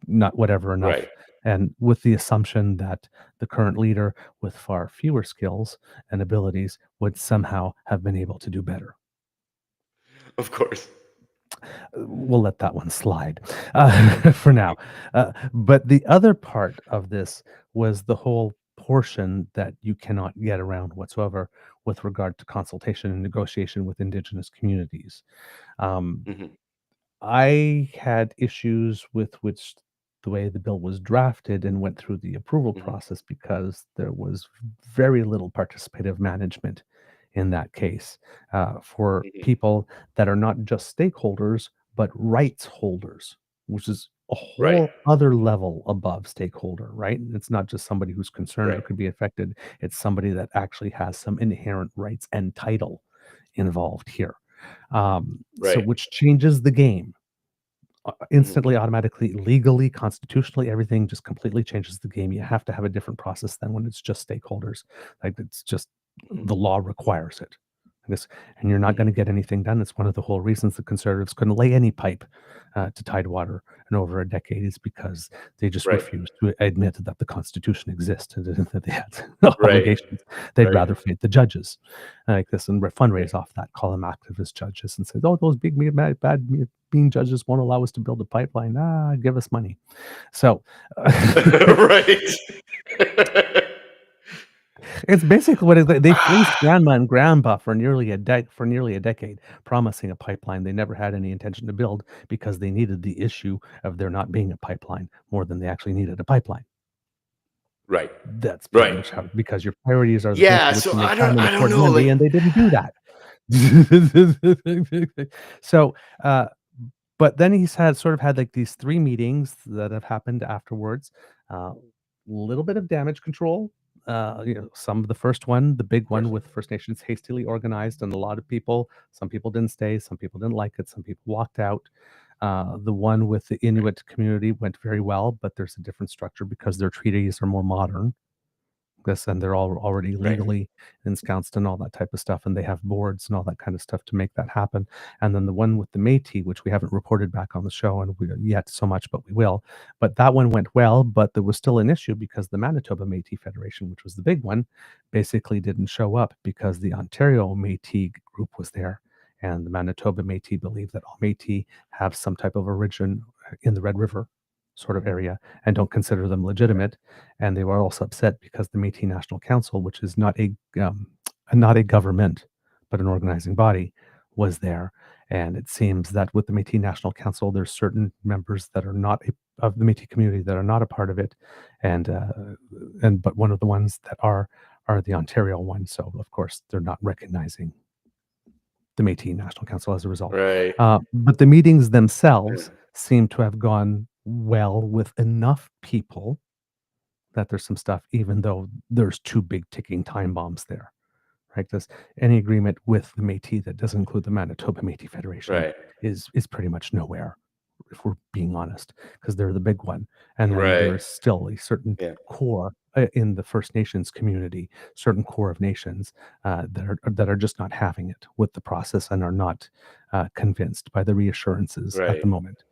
not whatever enough. Right. And with the assumption that the current leader with far fewer skills and abilities would somehow have been able to do better. Of course. We'll let that one slide for now. But the other part of this was the whole portion that you cannot get around whatsoever with regard to consultation and negotiation with Indigenous communities. Um, Hmm. I had issues with which the way the bill was drafted and went through the approval Hmm. process because there was very little participative management in that case for Hmm. people that are not just stakeholders but rights holders, which is a Right. whole other level above stakeholder, right? It's not just somebody who's concerned or Right. could be affected. It's somebody that actually has some inherent rights and title involved here. So Right. which changes the game Hmm. instantly, automatically, legally, constitutionally, everything just completely changes the game. You have to have a different process than when it's just stakeholders. Like it's just Hmm. the law requires it. I guess, and you're not going to Hmm. get anything done. It's one of the whole reasons the conservatives couldn't lay any pipe to Tidewater in over a decade is because they just Right. refused to admit that the Constitution existed and that they had Right. obligations. They'd Right. rather fight the judges like this and fundraise off that, call them activist judges and say, oh, those big bad mean judges won't allow us to build a pipeline. Give us money. So Right. it's basically what they fleeced grandma and grandpa for nearly a decade, promising a pipeline they never had any intention to build because they needed the issue of there not being a pipeline more than they actually needed a pipeline. Right. That's pretty Right. much how, because your priorities are the Yeah, things for so which you I make time don't and I don't afford know, money, like and they didn't do that. So, but then he's had like these 3 meetings that have happened afterwards. Little bit of damage control. Some of the first one, the big one with First Nations, hastily organized, and a lot of people. Some people didn't stay. Some people didn't like it. Some people walked out. The one with the Inuit community went very well, but there's a different structure because their treaties are more modern. And they're all already Right. legally ensconced and all that type of stuff, and they have boards and all that kind of stuff to make that happen. And then the one with the Métis, which we haven't reported back on the show and we yet so much, but we will. But that one went well, but there was still an issue because the Manitoba Métis Federation, which was the big one, basically didn't show up because the Ontario Métis group was there. And the Manitoba Métis believe that all Métis have some type of origin in the Red River sort of area and don't consider them legitimate. And they were also upset because the Métis National Council, which is not a government but an organizing body, was there. And it seems that with the Métis National Council, there's certain members that are not of the Métis community that are not a part of it, but one of the ones that are the Ontario one. So of course they're not recognizing the Métis National Council as a result. Right. But the meetings themselves seem to have gone well with enough people that there's some stuff, even though there's 2 big ticking time bombs there, right? Because any agreement with the Métis that doesn't include the Manitoba Métis Federation Right. is pretty much nowhere, if we're being honest, because they're the big one. And then Right. there's still a certain core in the First Nations community, certain core of nations that are just not having it with the process and are not convinced by the reassurances at the moment.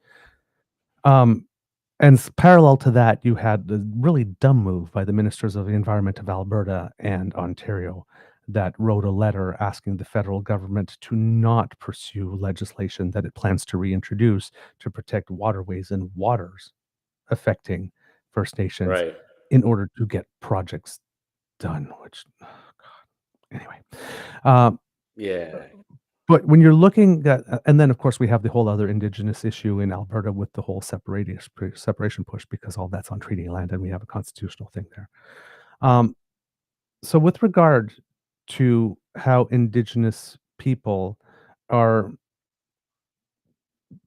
And parallel to that, you had the really dumb move by the Ministers of the Environment of Alberta and Ontario that wrote a letter asking the federal government to not pursue legislation that it plans to reintroduce to protect waterways and waters affecting First Nations Right. in order to get projects done, which, oh God. Anyway. Yeah. But when you're looking at, and then of course we have the whole other Indigenous issue in Alberta with the whole separation push, because all that's on treaty land and we have a constitutional thing there. So with regard to how Indigenous people are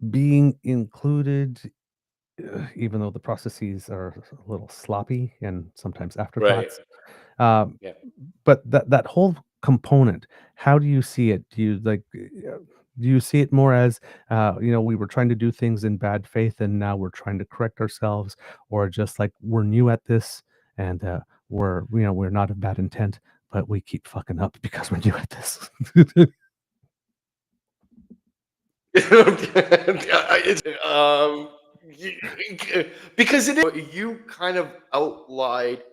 being included, even though the processes are a little sloppy and sometimes afterthoughts, but that whole component, how do you see it? Do you see it more as we were trying to do things in bad faith and now we're trying to correct ourselves, or just like we're new at this and we're not of bad intent, but we keep fucking up because we're new at this? Because you kind of outlined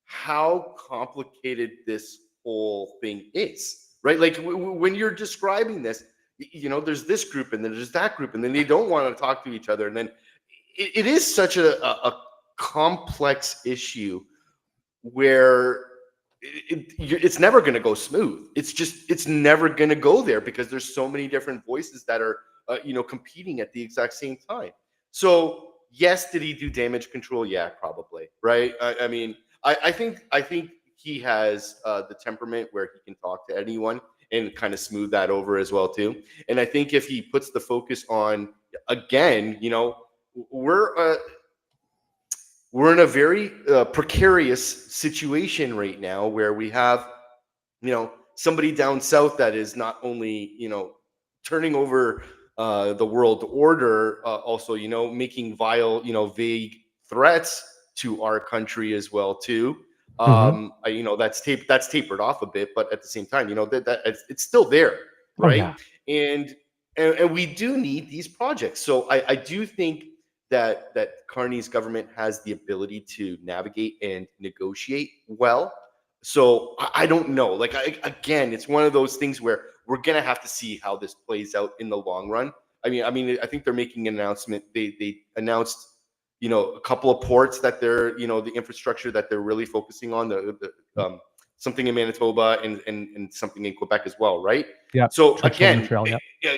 how complicated this whole thing is, right? Like when you're describing this, there's this group and then there's that group, and then they don't want to talk to each other, and then it is such a complex issue where it's never going to go smooth. It's never going to go there because there's so many different voices that are competing at the exact same time. So yes, did he do damage control? Yeah, probably. Right. I think he has the temperament where he can talk to anyone and kind of smooth that over as well too. And I think if he puts the focus on, again, we're in a very precarious situation right now where we have, somebody down south that is not only, turning over the world order, also, making vile, vague threats to our country as well too. That's tapered off a bit, but at the same time, that it's still there, right? Oh, yeah. and we do need these projects. So I do think that Carney's government has the ability to navigate and negotiate well. So I don't know. Like again, it's one of those things where we're gonna have to see how this plays out in the long run. I think they're making an announcement. They announced, a couple of ports that they're, the infrastructure that they're really focusing on, something in Manitoba and something in Quebec as well, right? Yeah. So Churchill, again, Montreal, yeah.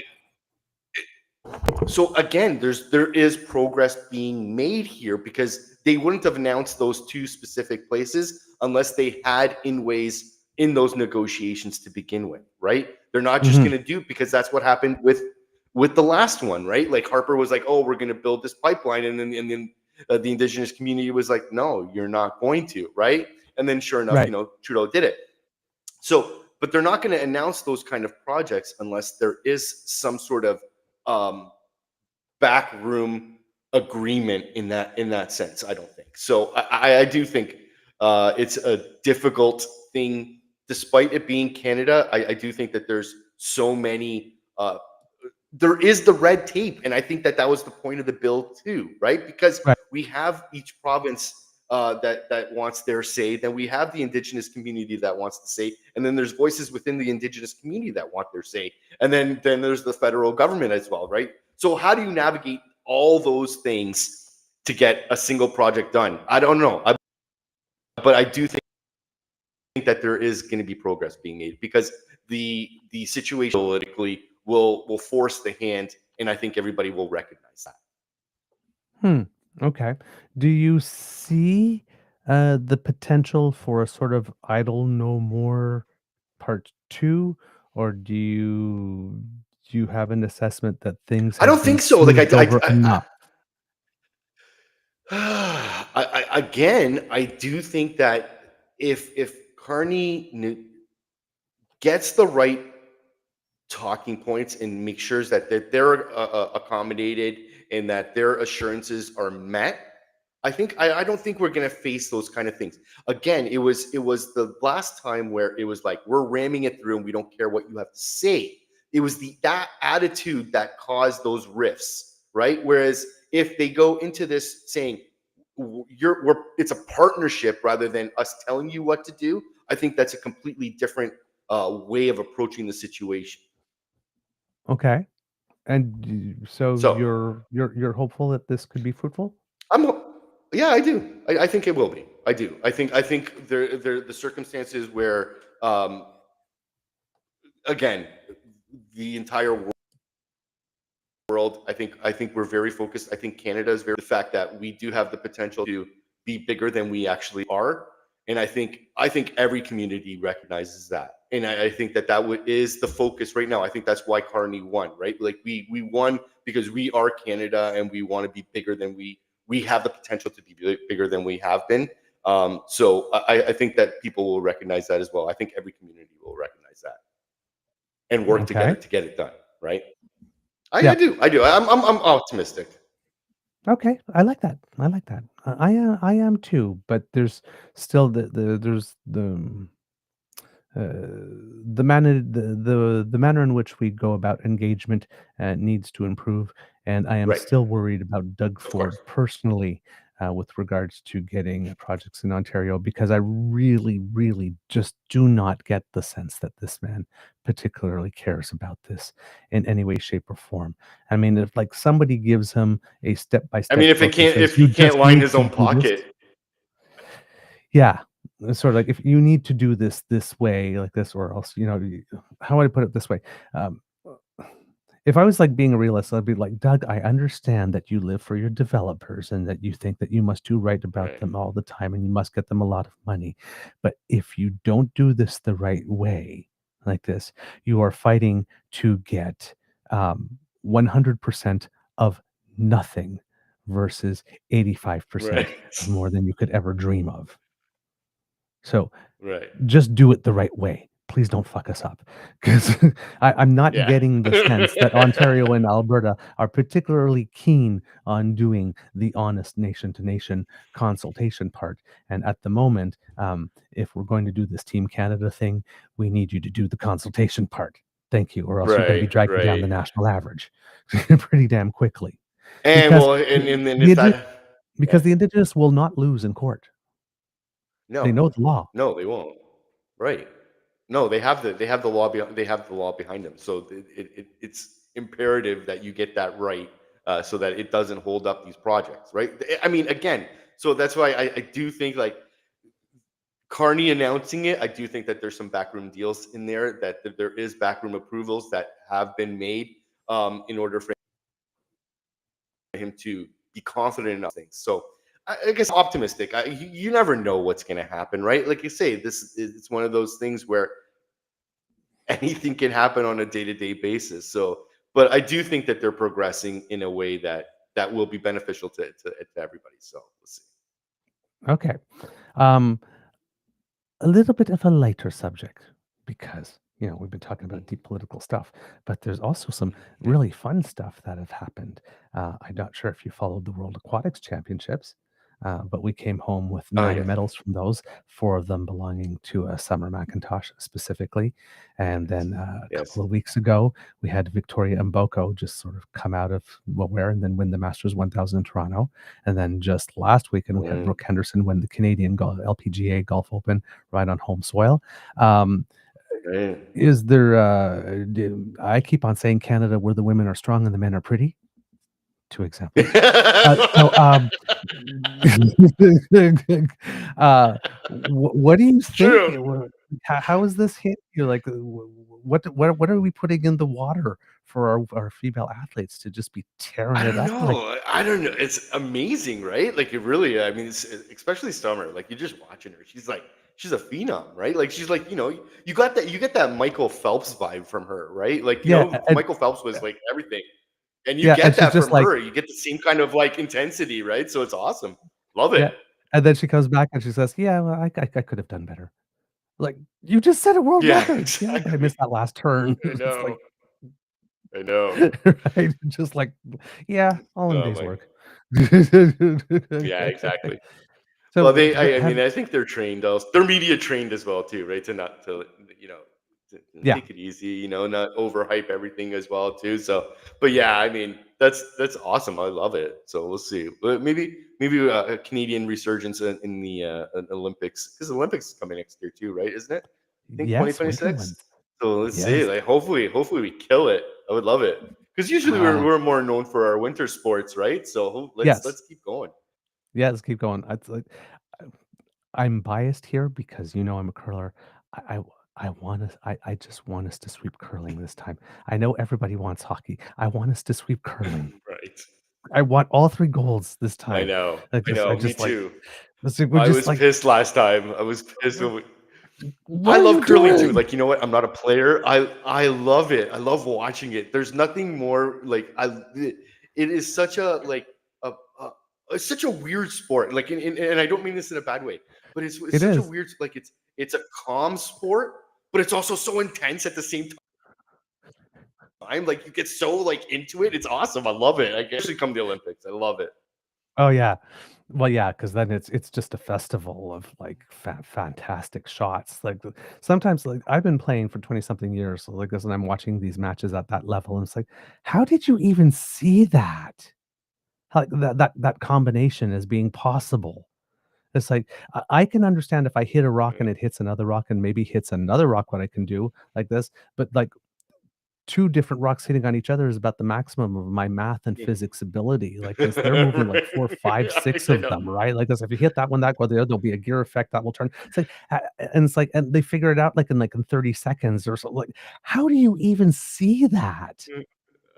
so again, there is progress being made here, because they wouldn't have announced those two specific places unless they had in ways in those negotiations to begin with, right? They're not just going to do, because that's what happened with the last one, right? Like Harper was like, "Oh, we're going to build this pipeline," and then the Indigenous community was like, "No, you're not going to," right? And then sure enough, Right. Trudeau did it. So, but they're not going to announce those kind of projects unless there is some sort of backroom agreement in that sense. I don't think so. I do think it's a difficult thing, despite it being Canada. I do think that there's so many. There is the red tape, and I think that was the point of the bill too, right? Because Right. we have each province that wants their say, then we have the Indigenous community that wants to say, and then there's voices within the Indigenous community that want their say, and then there's the federal government as well, right? So how do you navigate all those things to get a single project done? I don't know, but I do think that there is going to be progress being made, because the situation politically will force the hand, and I think everybody will recognize that. Okay. Do you see the potential for a sort of Idle No More Part 2, or do you have an assessment that things I have don't been think so. Like smoothed over enough? Again, I do think that if Carney gets the right talking points and make sure that they're accommodated and that their assurances are met, I don't think we're going to face those kind of things again. It was the last time where it was like, we're ramming it through and we don't care what you have to say. It was that attitude that caused those rifts, right? Whereas if they go into this saying it's a partnership rather than us telling you what to do, I think that's a completely different way of approaching the situation. Okay. And so So you're hopeful that this could be fruitful? yeah, I do. I think it will be. I do. I think the circumstances where, again, the entire world. I think we're very focused. I think Canada is the fact that we do have the potential to be bigger than we actually are, and I think every community recognizes that, and I think that is the focus right now. I think that's why Carney won, right? Like we won because we are Canada and we want to be bigger than we have the potential to be bigger than we have been. So I think that people will recognize that as well. I think every community will recognize that and work together to get it done, right? I do. I'm optimistic. Okay, I like that. I like that. I am too, but there's still there's the manner in which we go about engagement needs to improve, and I am Right. still worried about Doug Of Ford course. personally with regards to getting projects in Ontario, because I really just do not get the sense that this man particularly cares about this in any way, shape, or form. I mean, if like somebody gives him a step-by-step I mean, book and says, if "You he can't just line need his to own do this," pocket, yeah, it's sort of like, if you need to do this way, like this, or else, how would I put it this way? Um, if I was like being a realist, I'd be like, Doug, I understand that you live for your developers and that you think that you must do right about right? them all the time and you must get them a lot of money. But if you don't do this the right way, like this, you are fighting to get 100% of nothing versus 85% Right. of more than you could ever dream of. So Right. just do it the right way. Please don't fuck us up, because I'm not Yeah. getting the sense that Ontario and Alberta are particularly keen on doing the honest nation-to-nation consultation part. And at the moment, if we're going to do this Team Canada thing, we need you to do the consultation part. Thank you, or else you're going to be Right, dragging down the right. national average pretty damn quickly. And Because well, and then the if indi- that, because yeah, the indigenous will not lose in court. They no, know the law. no, they won't. Right. No, they have the law they have the law behind them. So it's imperative that you get that right, so that it doesn't hold up these projects, right? I mean, again, so that's why I do think like Carney announcing it, I do think that there's some backroom deals in there, that there is backroom approvals that have been made, in order for him to be confident enough things. So I guess optimistic. You never know what's going to happen, right? Like you say, it's one of those things where anything can happen on a day-to-day basis. So, but I do think that they're progressing in a way that will be beneficial to everybody. So let's see. Okay. Um, a little bit of a lighter subject because we've been talking about deep political stuff, but there's also some Yeah. really fun stuff that have happened. I'm not sure if you followed the World Aquatics Championships, but we came home with Oh 9 yeah. medals from those, 4 of them belonging to Summer McIntosh specifically. And then a Yes. couple of weeks ago, we had Victoria Mboko just sort of come out of nowhere and then win the Masters 1000 in Toronto. And then just last weekend, we had Mm, Brooke Henderson win the Canadian LPGA Golf Open right on home soil. Um, right. is there? I keep on saying Canada, where the women are strong and the men are pretty. 2 examples. So, what do you think? True. How is this hit you? Like, what are we putting in the water for our female athletes to just be tearing I it don't up? Like, know. I don't know. It's amazing, right? Like it really. I mean, especially Summer. Like you're just watching her. She's a phenom, right? Like she's like you get that Michael Phelps vibe from her, right? Like yeah, Michael Phelps was like everything, and you yeah, and get she's that just from like, her. You get the same kind of like intensity, right? So it's awesome. Love yeah, it. and then she comes back and she says, "Yeah, well, I could have done better." Like, you just set a world Yeah, record. Yeah, but I exactly. missed that last turn. I It's know. like, I know. right? Just like, yeah, all in a Oh day's my. work. Yeah, exactly. Well, So, I mean, I think they're trained. Also, they're media trained as well, too, right? To not to you know to yeah, take it easy, not overhype everything as well, too. So, but yeah, I mean, that's awesome. I love it. So we'll see. Maybe a Canadian resurgence in the Olympics, because the Olympics is coming next year too, right? Isn't it? I think yes, Winter 2026. ones. So let's see. Yes. Like, hopefully we kill it. I would love it, because usually Ah, we're more known for our winter sports, right? So yes. let's keep going. Yeah, let's keep going. It's like, I'm biased here because I'm a curler. I I I want us. I just want us to sweep curling this time. I know everybody wants hockey. I want us to sweep curling. Right. I want all 3 goals this I time. know. I I just I know. Me just like, too. we're I just was like, pissed last time. I was pissed "What when what I are love you curling too. doing?" Like, you know what? I'm not a player. I love it. I love watching it. There's nothing more like it is such a like a it's such a weird sport. Like and I don't mean this in a bad way, but it's It such a is. weird like it's a calm sport, but it's also so intense at the same time. Like you get so like into it. It's awesome. I love it. I guess should come the Olympics. I love it. Oh, yeah. Well, yeah, because then it's just a festival of, like, fantastic shots, like, sometimes, like, I've been playing for 20 something years, so, like, this and I'm watching these matches at that level, and it's like, "How did you even see that?" How, like, that combination as being possible. It's like, I can understand if I hit a rock and Right. it hits another rock and maybe hits another rock, what I can do like this, but, like, 2 different rocks hitting on each other is about the maximum of my math and physics ability, like, 'cause they're moving like 4, 5, 6 I of know. them, right? Like, 'cause if you hit that one, that one, the other, there'll be a gear effect that will turn. It's like, and it's like, and they figure it out like in 30 seconds or so, like, how do you even see that?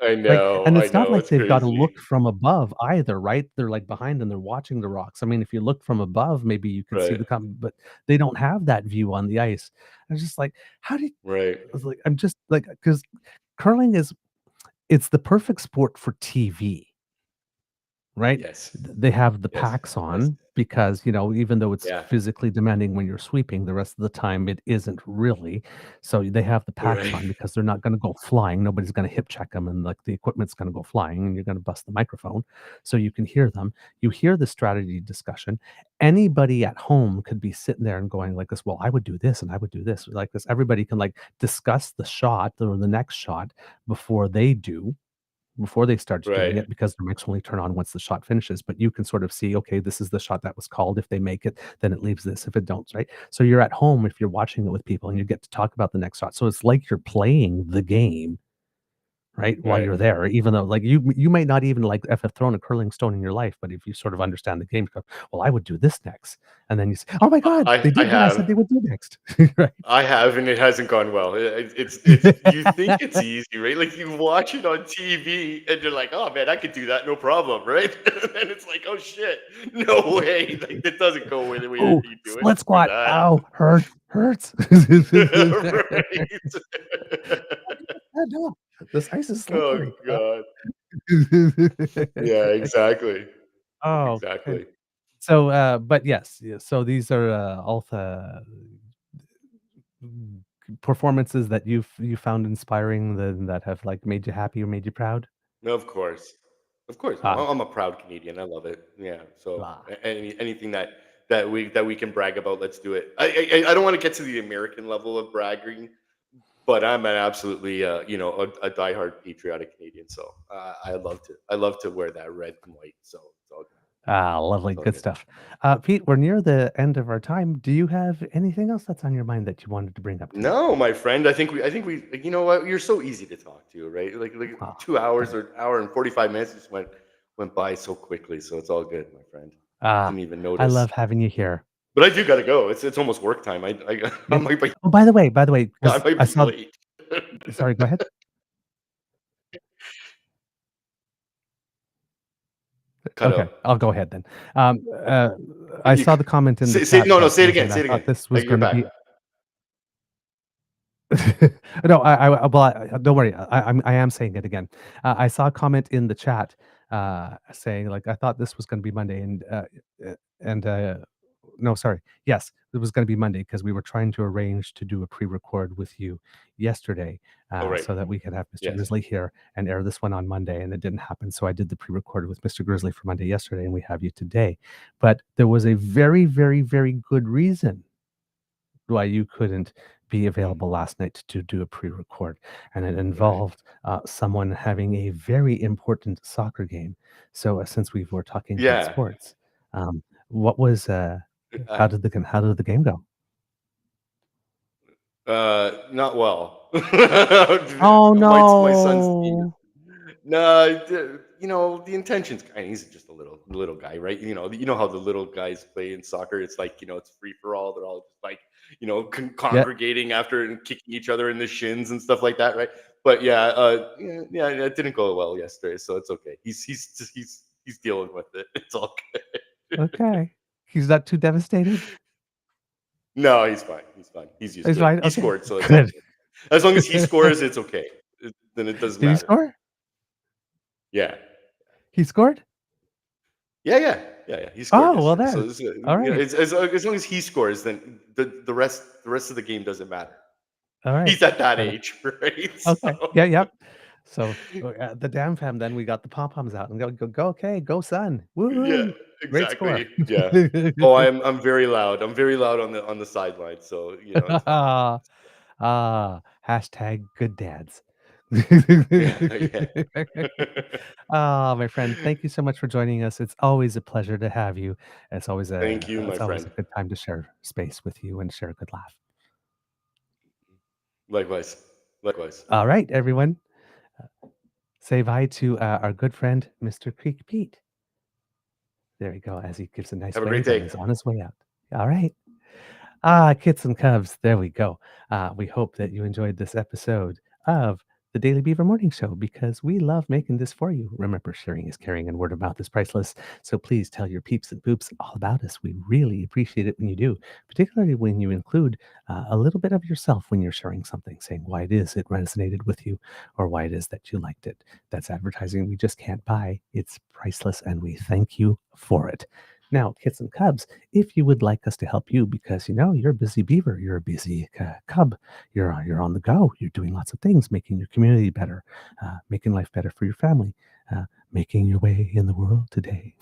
Right? And I it's not know. like It's they've gotta crazy. look from above either, right? They're, like, behind and they're watching the rocks. I mean, if you look from above, maybe you can see Right. the but they don't have that view on the ice. I'm just like, how did Right. I was like, I'm just like, because curling is it's the perfect sport for TV. right? Yes. They have the Yes. packs Yes. on because, even though it's Yeah. physically demanding when you're sweeping, the rest of the time it isn't really. So they have the packs Right. on because they're not going to go flying. Nobody's going to hip check them, and like the equipment's going to go flying, and you're going to bust the microphone. So you can hear them. You hear the strategy discussion. Anybody at home could be sitting there and going like this, well, I would do this and I would do this like this. Everybody can like discuss the shot or the next shot before they do, before they start doing Right. it, because the mics only turn on once the shot finishes. But you can sort of see, okay, this is the shot that was called. If they make it, then it leaves this. If it don't, right? So you're at home if you're watching it with people, and you get to talk about the next shot. So it's like you're playing the game, right? While Right. you're there, even though like you might not even like have thrown a curling stone in your life, but if you sort of understand the game, you go, well, I would do this next, and then you say, oh my god, they I did what I said have. they would do next, right? I have, and it hasn't gone well. It's you think it's easy, right? Like you watch it on TV, and you're like, "Oh man, I could do that, no problem," right? And it's like, "Oh shit, no way!" Like it doesn't go the way that Oh, you do it split for squat. that, Ow, hurts. right? No, this ice is Oh slippery. god, yeah, exactly, Oh, okay. exactly. So, but yes, so these are all the performances that you found inspiring, that have like made you happy or made you proud. Of course. Of course. Ah, I'm a proud Canadian. I love it. Yeah. So ah. anything that we can brag about, let's do it. I don't want to get to the American level of bragging, but I'm an absolutely a diehard patriotic Canadian. So I love to wear that red and white. So it's all good. Ah, lovely, It's all good good. stuff. Pete, we're near the end of our time. Do you have anything else that's on your mind that you wanted to bring up today? No, my friend. I think we. You know what? You're so easy to talk to, right? Like Ah, 2 hours okay. or hour and 45 minutes just went by so quickly. So it's all good, my friend. Ah, Didn't even I notice. love having you here. But I do gotta go. It's almost work time. I Yeah. might be Oh, by the way, I because might I be saw. late. Sorry, go ahead. Cut Okay, out. I'll go ahead then. Um, uh, I You saw the comment in the say chat no, that say it was again. like, I Say it thought again. this was You're gonna back. be. No, well, don't worry. I am saying it again. I saw a comment in the chat saying like, I thought this was going to be Monday, and no, sorry. Yes, it was going to be Monday because we were trying to arrange to do a pre-record with you yesterday, Oh, right. so that we could have Mr. Yes. Grizzly here and air this one on Monday, and it didn't happen. So I did the pre-record with Mr. Grizzly for Monday yesterday, and we have you today. But there was a very, very, very good reason why you couldn't be Mhm. available last night to do a pre-record, and it Right. involved someone having a very important soccer game. So since we were talking about Yeah. sports, what was Uh, how did the game go? not well. Oh My son's team. no! No, the intentions. He's just a little guy, right? You know how the little guys play in soccer. It's like it's free for all. They're all just like Yeah. congregating after and kicking each other in the shins and stuff like that, right? But yeah, yeah, it didn't go well yesterday, so it's okay. He's dealing with it. It's all good. Okay. He's not too devastated. No, he's fine. He's fine. He's used He's to it. fine. He Okay. scored, so it's all Good. good. As long as he scores, it's okay. Then it doesn't Did he matter. score? Yeah. He scored? Yeah, yeah, yeah, yeah. He scored Oh well, yesterday, so there. All right. as long as he scores, then the rest of the game doesn't matter. All right. He's at that Uh, age, right? Okay. So Yeah, yep. So, the DAMFAM, then we got the pom-poms out and go, "Okay, go son. yeah, Woohoo. Great score." exactly. Yeah. Oh, I'm very loud. I'm very loud on the sideline, so it's fine. Hashtag good dads. Yeah, yeah. Ah, my friend, thank you so much for joining us. It's always a pleasure to have you. Thank you, my It's always friend. a good time to share space with you and share a good laugh. Likewise, likewise. All right, everyone, say bye to, our good friend, Mr. Creek Pete. There you go, as he gives a nice Have a great wave and day. is on his way out. All right. Ah, kits and cubs, there we go. We hope that you enjoyed this episode of the Daily Beaver Morning Show, because we love making this for you. Remember, sharing is caring and word of mouth is priceless. So please tell your peeps and poops all about us. We really appreciate it when you do, particularly when you include a little bit of yourself when you're sharing something, saying why it is it resonated with you or why it is that you liked it. That's advertising we just can't buy. It's priceless, and we thank you for it. Now, kits and cubs, if you would like us to help you because you're a busy beaver, you're a busy cub, you're on the go, you're doing lots of things, making your community better, making life better for your family, making your way in the world today.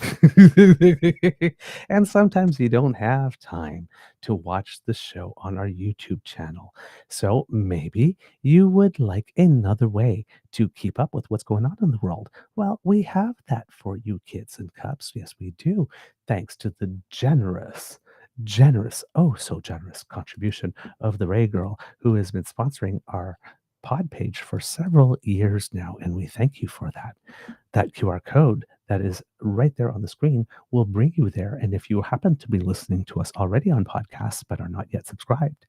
And sometimes you don't have time to watch the show on our YouTube channel. So maybe you would like another way to keep up with what's going on in the world. Well, we have that for you, kids and cubs. Yes, we do. Thanks to the generous, oh so generous contribution of the Ray Girl, who has been sponsoring our pod page for several years now. And we thank you for that. That QR code that is right there on the screen will bring you there. And if you happen to be listening to us already on podcasts but are not yet subscribed,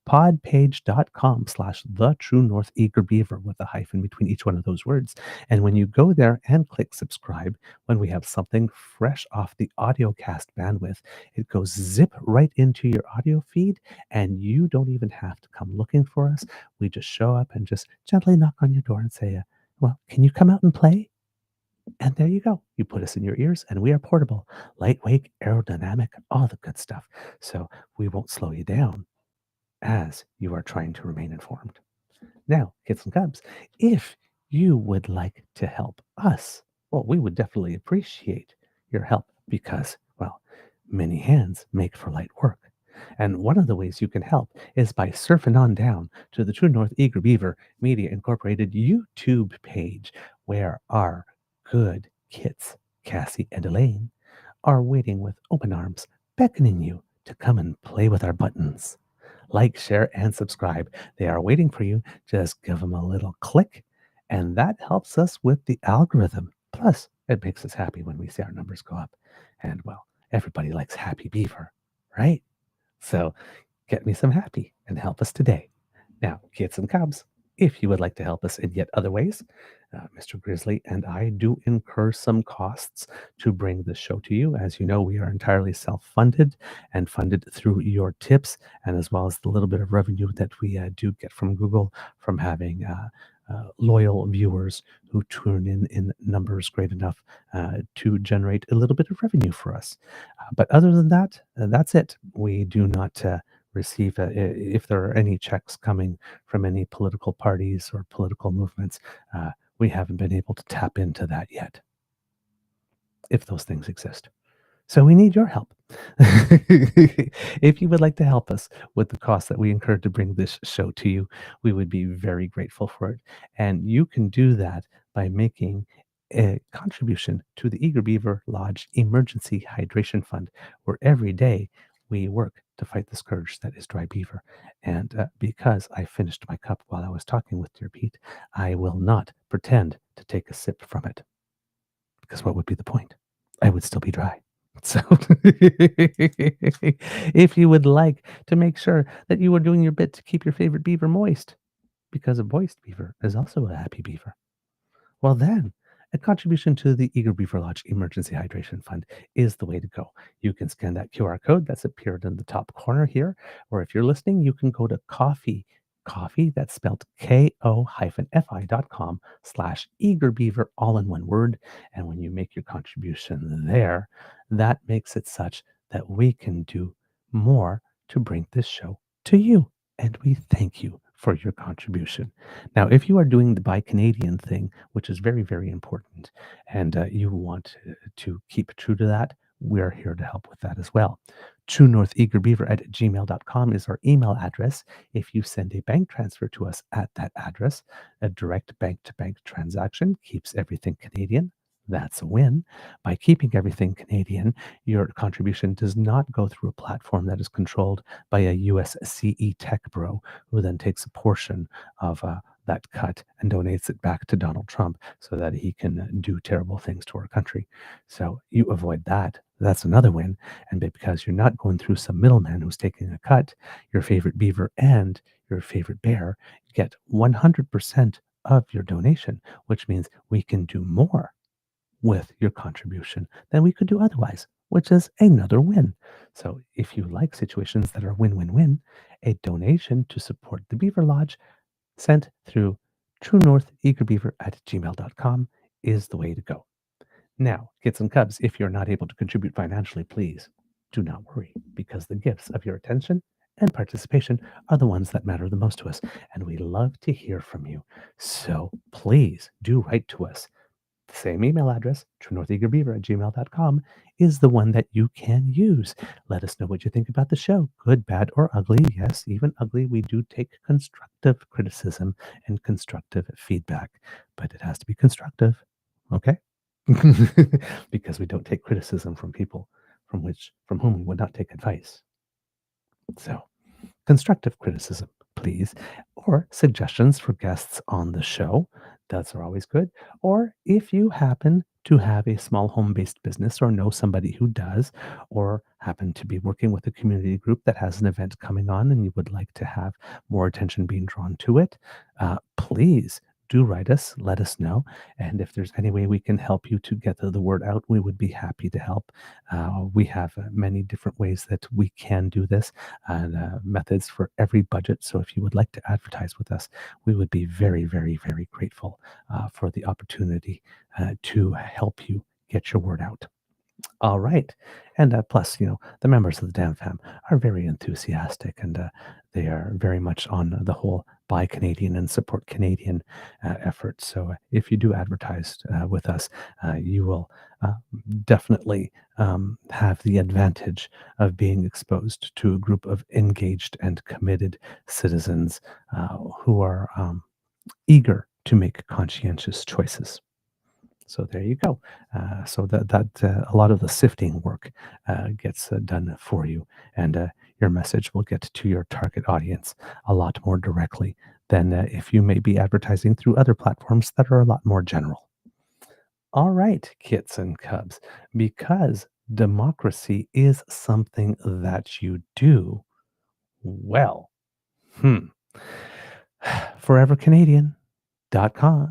podpage.com/the true north eager beaver with a hyphen between each one of those words. And when you go there and click subscribe, when we have something fresh off the audiocast bandwidth, it goes zip right into your audio feed, and you don't even have to come looking for us. We just show up and just gently knock on your door and say, well, can you come out and play? And there you go. You put us in your ears, and we are portable, lightweight, aerodynamic, all the good stuff. So we won't slow you down as you are trying to remain informed. Now, kids and cubs, if you would like to help us, well, we would definitely appreciate your help because, well, many hands make for light work. And one of the ways you can help is by surfing on down to the True North Eager Beaver Media Incorporated YouTube page, where our good kits, Cassie and Elaine, are waiting with open arms, beckoning you to come and play with our buttons. Like, share, and subscribe. They are waiting for you. Just give them a little click, and that helps us with the algorithm. Plus, it makes us happy when we see our numbers go up. And, well, everybody likes happy beaver, right? So get me some happy and help us today. Now, kids and cubs, if you would like to help us in yet other ways, Mr. Grizzly and I do incur some costs to bring this show to you. As you know, we are entirely self-funded and funded through your tips, and as well as the little bit of revenue that we do get from Google from having loyal viewers who tune in numbers great enough to generate a little bit of revenue for us. But other than that, that's it. We do not receive, if there are any checks coming from any political parties or political movements, we haven't been able to tap into that yet, if those things exist. So we need your help. If you would like to help us with the cost that we incurred to bring this show to you, we would be very grateful for it. And you can do that by making a contribution to the Eager Beaver Lodge Emergency Hydration Fund, where every day we work to fight the scourge that is dry beaver. And because I finished my cup while I was talking with dear Pete, I will not pretend to take a sip from it. Because what would be the point? I would still be dry. So if you would like to make sure that you are doing your bit to keep your favorite beaver moist, because a moist beaver is also a happy beaver, well then, a contribution to the Eager Beaver Lodge Emergency Hydration Fund is the way to go. You can scan that QR code that's appeared in the top corner here, or if you're listening, you can go to coffee, that's spelled ko-fi.com/eagerbeaver, all in one word. And when you make your contribution there, that makes it such that we can do more to bring this show to you. And we thank you for your contribution. Now, if you are doing the Buy Canadian thing, which is very, very important, and you want to keep true to that, we're here to help with that as well. truenortheagerbeaver@gmail.com is our email address. If you send a bank transfer to us at that address, a direct bank-to-bank transaction keeps everything Canadian. That's a win. By keeping everything Canadian, your contribution does not go through a platform that is controlled by a US CE tech bro who then takes a portion of that cut and donates it back to Donald Trump so that he can do terrible things to our country. So you avoid that. That's another win. And because you're not going through some middleman who's taking a cut, your favorite beaver and your favorite bear get 100% of your donation, which means we can do more with your contribution than we could do otherwise, which is another win. So if you like situations that are win-win-win, a donation to support the Beaver Lodge sent through truenortheagerbeaver@gmail.com is the way to go. Now, kids and cubs, if you're not able to contribute financially, please do not worry, because the gifts of your attention and participation are the ones that matter the most to us, and we love to hear from you. So please do write to us. The same email address, truenortheagerbeaver@gmail.com, is the one that you can use. Let us know what you think about the show, good, bad, or ugly. Yes, even ugly. We do take constructive criticism and constructive feedback, but it has to be constructive, okay? Because we don't take criticism from people from whom we would not take advice. So, constructive criticism, please, or suggestions for guests on the show. Those are always good. Or if you happen to have a small home-based business or know somebody who does, or happen to be working with a community group that has an event coming on and you would like to have more attention being drawn to it, please do write us, let us know. And if there's any way we can help you to get the word out, we would be happy to help. We have many different ways that we can do this, and methods for every budget. So if you would like to advertise with us, we would be very, very, very grateful for the opportunity to help you get your word out. All right. And plus, the members of the DAMFAM are very enthusiastic, and they are very much on the whole buy Canadian and support Canadian effort. So if you do advertise with us, you will definitely have the advantage of being exposed to a group of engaged and committed citizens who are eager to make conscientious choices. So there you go. So that a lot of the sifting work gets done for you, and your message will get to your target audience a lot more directly than if you may be advertising through other platforms that are a lot more general. All right, kits and cubs, because democracy is something that you do well. Forever Canadian. .ca,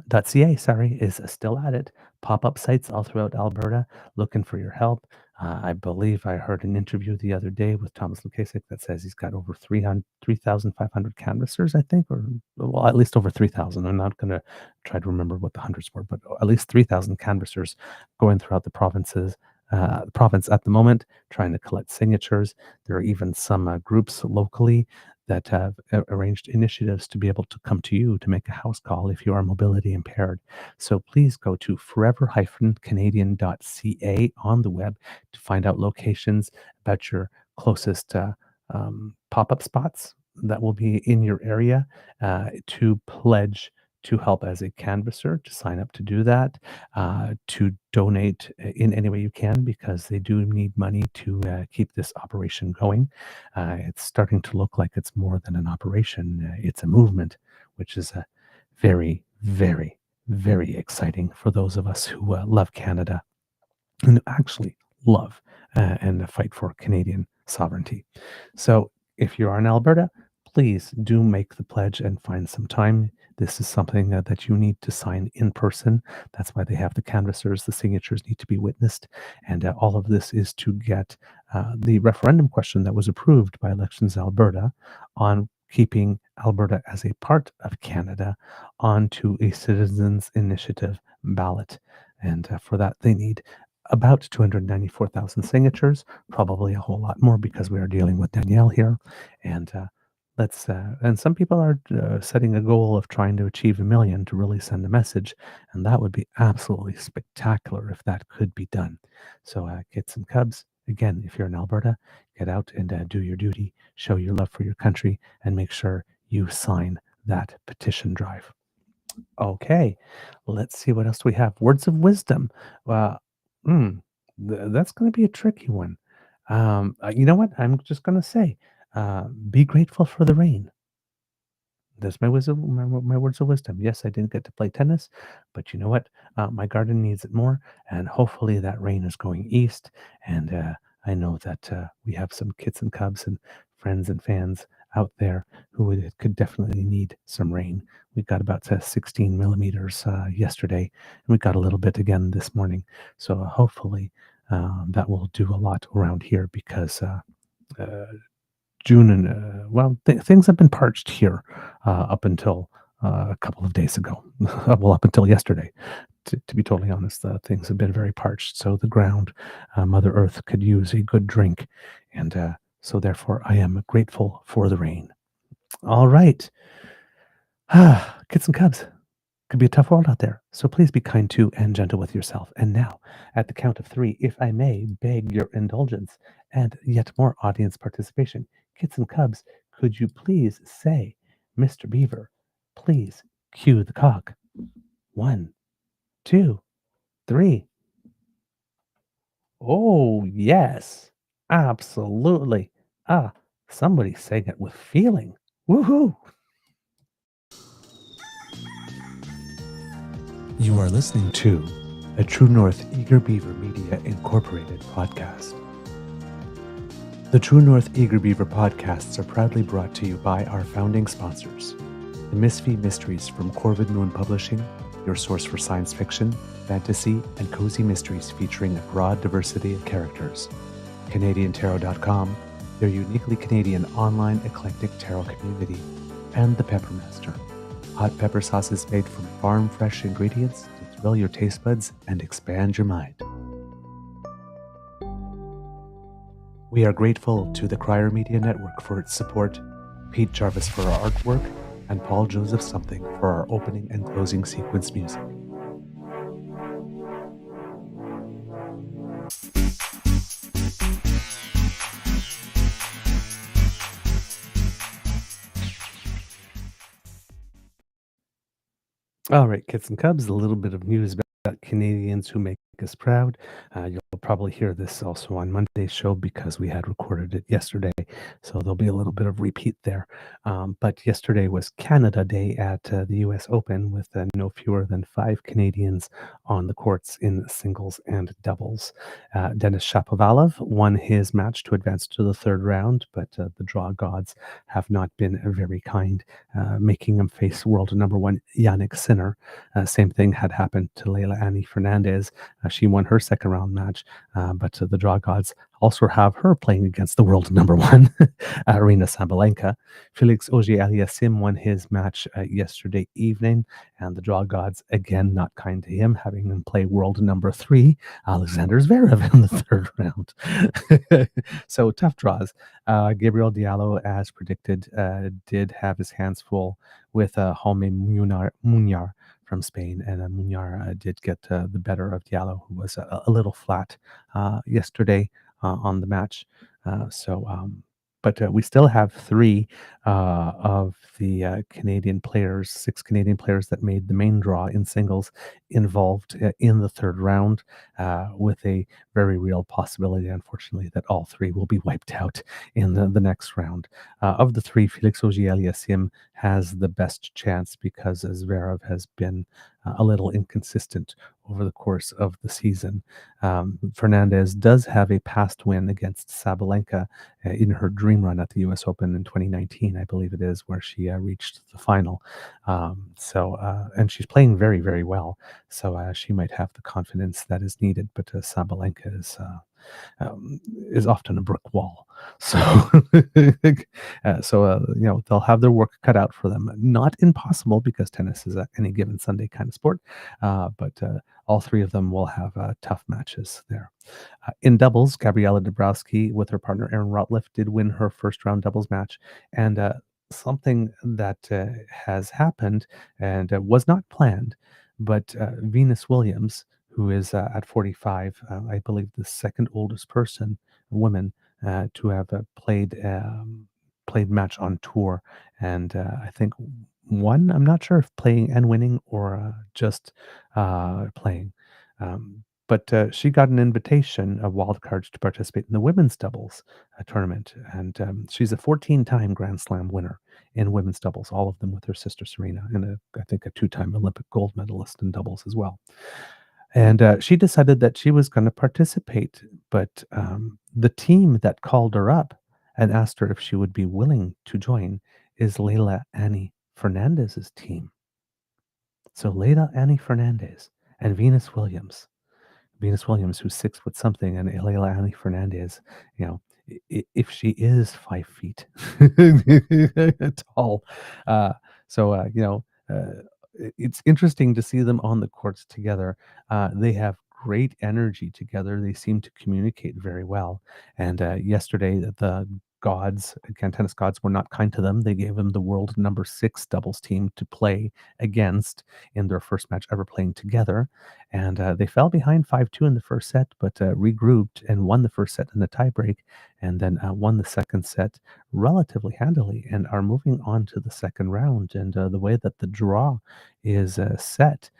is still at it. Pop-up sites all throughout Alberta looking for your help. I believe I heard an interview the other day with Thomas Lukasik that says he's got over 3,500 canvassers, I think, or well, at least over 3,000. I'm not going to try to remember what the hundreds were, but at least 3,000 canvassers going throughout the province at the moment, trying to collect signatures. There are even some groups locally that have arranged initiatives to be able to come to you to make a house call if you are mobility impaired. So please go to forever-canadian.ca on the web to find out locations about your closest pop-up spots that will be in your area, to pledge to help as a canvasser, to sign up to do that, to donate in any way you can, because they do need money to keep this operation going. It's starting to look like it's more than an operation. It's a movement, which is very, very, very exciting for those of us who love Canada and actually love and fight for Canadian sovereignty. So if you are in Alberta, please do make the pledge and find some time. This is something that you need to sign in person. That's why they have the canvassers. The signatures need to be witnessed. And all of this is to get the referendum question that was approved by Elections Alberta on keeping Alberta as a part of Canada onto a citizens' initiative ballot. And for that, they need about 294,000 signatures, probably a whole lot more because we are dealing with Danielle here. And and some people are setting a goal of trying to achieve 1 million to really send a message, and that would be absolutely spectacular if that could be done. So kids and cubs, again, if you're in Alberta, get out and do your duty, show your love for your country, and make sure you sign that petition drive. Okay, let's see what else we have. Words of wisdom. That's going to be a tricky one. You know what? I'm just going to say, be grateful for the rain. That's my wisdom. My words of wisdom. Yes, I didn't get to play tennis, but you know what? My garden needs it more, and hopefully that rain is going east. And I know that we have some kits and cubs and friends and fans out there who could definitely need some rain. We got about 16 millimeters yesterday, and we got a little bit again this morning. So hopefully that will do a lot around here because uh, June and things have been parched here up until a couple of days ago. Well, up until yesterday, to be totally honest, things have been very parched. So the ground, Mother Earth, could use a good drink, and so therefore I am grateful for the rain. All right, kids and cubs. Could be a tough world out there, so please be kind to and gentle with yourself. And now, at the count of three, if I may beg your indulgence and yet more audience participation, kids and cubs, could you please say, Mr. Beaver, please cue the cock. 1, 2, 3. Oh, yes, absolutely. Somebody sang it with feeling. Woohoo! You are listening to a True North Eager Beaver Media Incorporated podcast. The True North Eager Beaver podcasts are proudly brought to you by our founding sponsors, the Misfit Mysteries from Corvid Moon Publishing, your source for science fiction, fantasy, and cozy mysteries featuring a broad diversity of characters, CanadianTarot.com, their uniquely Canadian online eclectic tarot community, and the Peppermaster, hot pepper sauces made from farm-fresh ingredients to thrill your taste buds and expand your mind. We are grateful to the Crier Media Network for its support, Pete Jarvis for our artwork, and Paul Joseph Something for our opening and closing sequence music. All right, kids and cubs, a little bit of news about Canadians who make us proud. You'll probably hear this also on Monday's show because we had recorded it yesterday, so there'll be a little bit of repeat there. But yesterday was Canada Day at the US Open with no fewer than 5 Canadians on the courts in singles and doubles. Denis Shapovalov won his match to advance to the third round, but the draw gods have not been very kind, making him face world number 1 Yannick Sinner. Same thing had happened to Leila Annie Fernandez. She won her second round match, but the draw gods also have her playing against the world number 1, Arina Sabalenka. Felix Auger-Aliassime won his match yesterday evening, and the draw gods, again, not kind to him, having him play world number 3, Alexander Zverev, in the third round. So tough draws. Gabriel Diallo, as predicted, did have his hands full with Jaume Munar from Spain, and Munar did get the better of Diallo, who was a little flat yesterday on the match. But we still have 3 of the Canadian players, 6 Canadian players that made the main draw in singles involved in the third round, with a very real possibility, unfortunately, that all 3 will be wiped out in the next round. Of the 3, Felix Auger-Aliassime has the best chance because Zverev has been a little inconsistent over the course of the season. Fernandez does have a past win against Sabalenka in her dream run at the US Open in 2019, I believe it is, where she reached the final. And she's playing very, very well. So she might have the confidence that is needed, but Sabalenka is often a brick wall. So, they'll have their work cut out for them. Not impossible because tennis is a any given Sunday kind of sport, but all 3 of them will have tough matches there. In doubles, Gabriela Dabrowski with her partner Aaron Rotliff did win her first round doubles match, and something that has happened and was not planned, but Venus Williams, who is at 45, I believe the second oldest woman to have played match on tour, and I think one. I'm not sure if playing and winning or just playing. But she got an invitation of wildcards to participate in the women's doubles tournament, and she's a 14-time Grand Slam winner in women's doubles, all of them with her sister Serena, and I think a 2-time Olympic gold medalist in doubles as well. And she decided that she was going to participate, but the team that called her up and asked her if she would be willing to join, is Leila Annie Fernandez's team. So Leila Annie Fernandez and Venus Williams. Venus Williams, who's 6 foot something, and Leila Annie Fernandez, you know, if she is 5 feet tall. It's interesting to see them on the courts together. They have great energy together. They seem to communicate very well. And yesterday, the gods, again, tennis gods, were not kind to them. They gave them the world number 6 doubles team to play against in their first match ever playing together. And they fell behind 5-2 in the first set, but regrouped and won the first set in the tiebreak, and then won the second set relatively handily, and are moving on to the second round. And the way that the draw is set,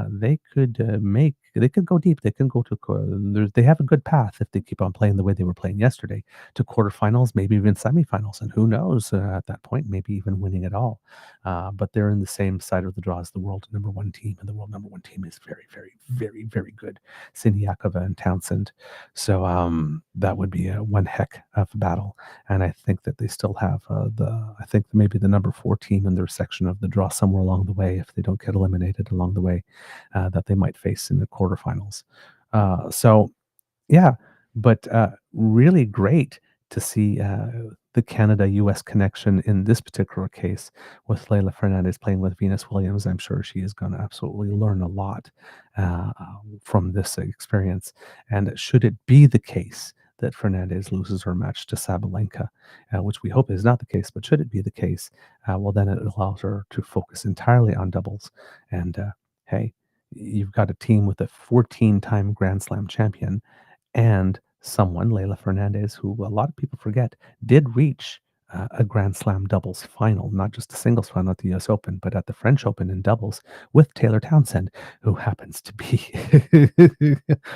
they could go deep. They can go to they have a good path if they keep on playing the way they were playing yesterday, to quarterfinals, maybe even semifinals, and who knows, at that point, maybe even winning it all. But they're in the same side of the draw as the world number 1 team, and the world number 1 team is very, very, very, very good. Siniakova and Townsend. So that would be one heck of a battle. And I think that they still have I think maybe the number 4 team in their section of the draw somewhere along the way, if they don't get eliminated along the way, that they might face in the quarterfinals. So yeah, but really great to see the Canada-US connection in this particular case, with Leila Fernandez playing with Venus Williams. I'm sure she is going to absolutely learn a lot from this experience. And should it be the case that Fernandez loses her match to Sabalenka, which we hope is not the case, but should it be the case, well, then it allows her to focus entirely on doubles. And hey, you've got a team with a 14-time Grand Slam champion, and someone, Leila Fernandez, who a lot of people forget, did reach a Grand Slam doubles final, not just a singles final at the US Open, but at the French Open in doubles with Taylor Townsend, who happens to be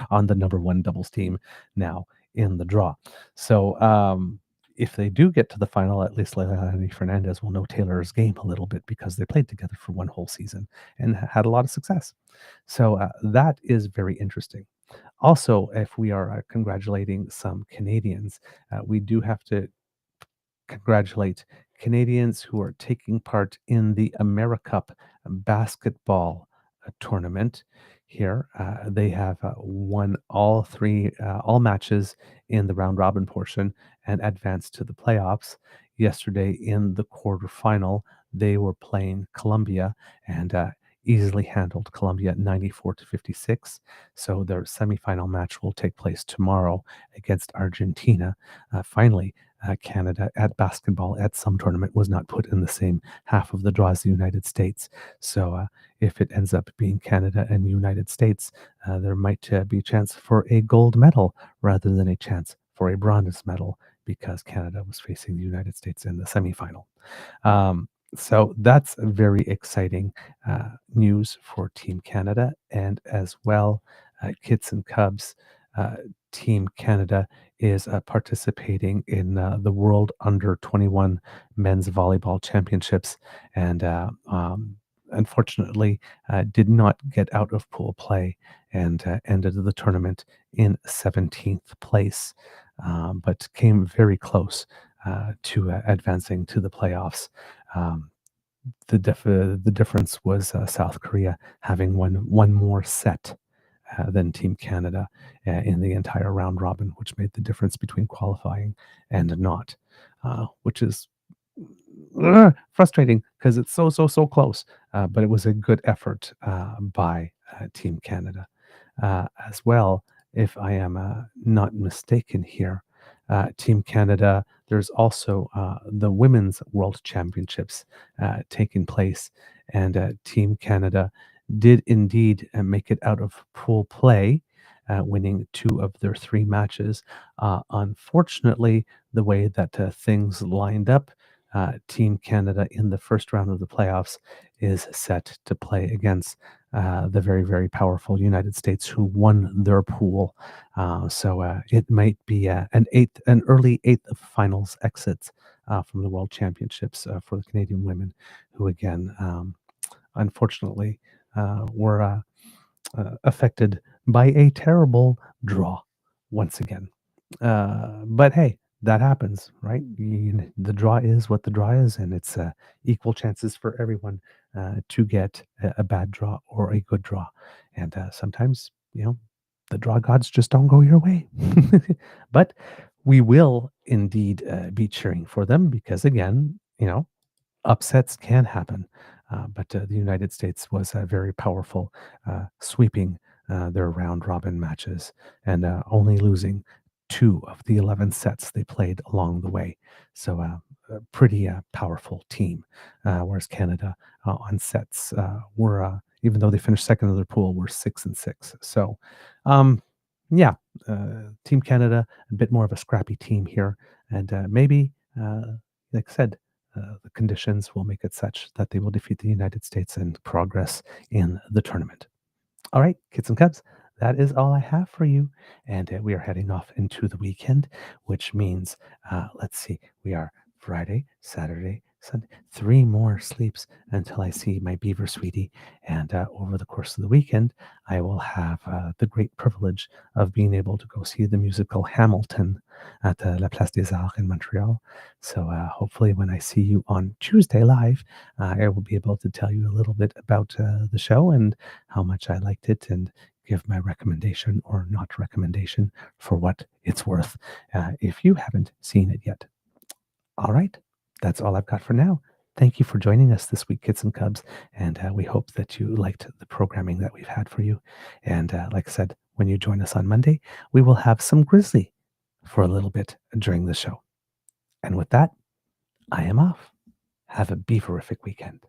on the number 1 doubles team now in the draw. So if they do get to the final, at least Leila Fernandez will know Taylor's game a little bit, because they played together for 1 whole season and had a lot of success. So that is very interesting. Also, if we are congratulating some Canadians, we do have to congratulate Canadians who are taking part in the AmeriCup basketball tournament here. They have won all matches in the round robin portion and advanced to the playoffs. Yesterday in the quarterfinal, they were playing Colombia and easily handled Colombia 94-56. So their semifinal match will take place tomorrow against Argentina. Finally, Canada at basketball at some tournament was not put in the same half of the draw as the United States. So if it ends up being Canada and the United States, there might be a chance for a gold medal rather than a chance for a bronze medal, because Canada was facing the United States in the semifinal. So that's very exciting news for Team Canada, and as well, Kits and Cubs. Team Canada is participating in the World Under 21 Men's Volleyball Championships, and unfortunately did not get out of pool play and ended the tournament in 17th place, but came very close to advancing to the playoffs. The difference was South Korea having won one more set than Team Canada in the entire round robin, which made the difference between qualifying and not, which is frustrating because it's so close. But it was a good effort by Team Canada as well. If I am not mistaken here, Team Canada, there's also the Women's World Championships taking place, and Team Canada did indeed make it out of pool play, winning 2 of their 3 matches. Unfortunately, the way that things lined up, Team Canada in the first round of the playoffs is set to play against the very, very powerful United States, who won their pool. So it might be an early 8th of finals exit from the World Championships for the Canadian women, who again, unfortunately, were affected by a terrible draw once again. But hey, that happens, right? The draw is what the draw is, and it's equal chances for everyone to get a bad draw or a good draw. And sometimes, the draw gods just don't go your way. But we will indeed be cheering for them because, again, upsets can happen. But the United States was very powerful, sweeping their round robin matches and only losing 2 of the 11 sets they played along the way. So a pretty powerful team. Whereas Canada on sets were, even though they finished second in their pool, were 6-6. So, yeah, Team Canada, a bit more of a scrappy team here. And maybe, like I said, the conditions will make it such that they will defeat the United States and progress in the tournament. All right, kids and cubs, that is all I have for you. And we are heading off into the weekend, which means, let's see, we are Friday, Saturday, Sunday, 3 more sleeps until I see my beaver sweetie. And over the course of the weekend, I will have the great privilege of being able to go see the musical Hamilton at La Place des Arts in Montreal. So hopefully when I see you on Tuesday live, I will be able to tell you a little bit about the show and how much I liked it and give my recommendation or not recommendation for what it's worth if you haven't seen it yet. All right, that's all I've got for now. Thank you for joining us this week, kids and cubs, and we hope that you liked the programming that we've had for you. And like I said, when you join us on Monday, we will have some grizzly for a little bit during the show. And with that, I am off. Have a beaverific weekend.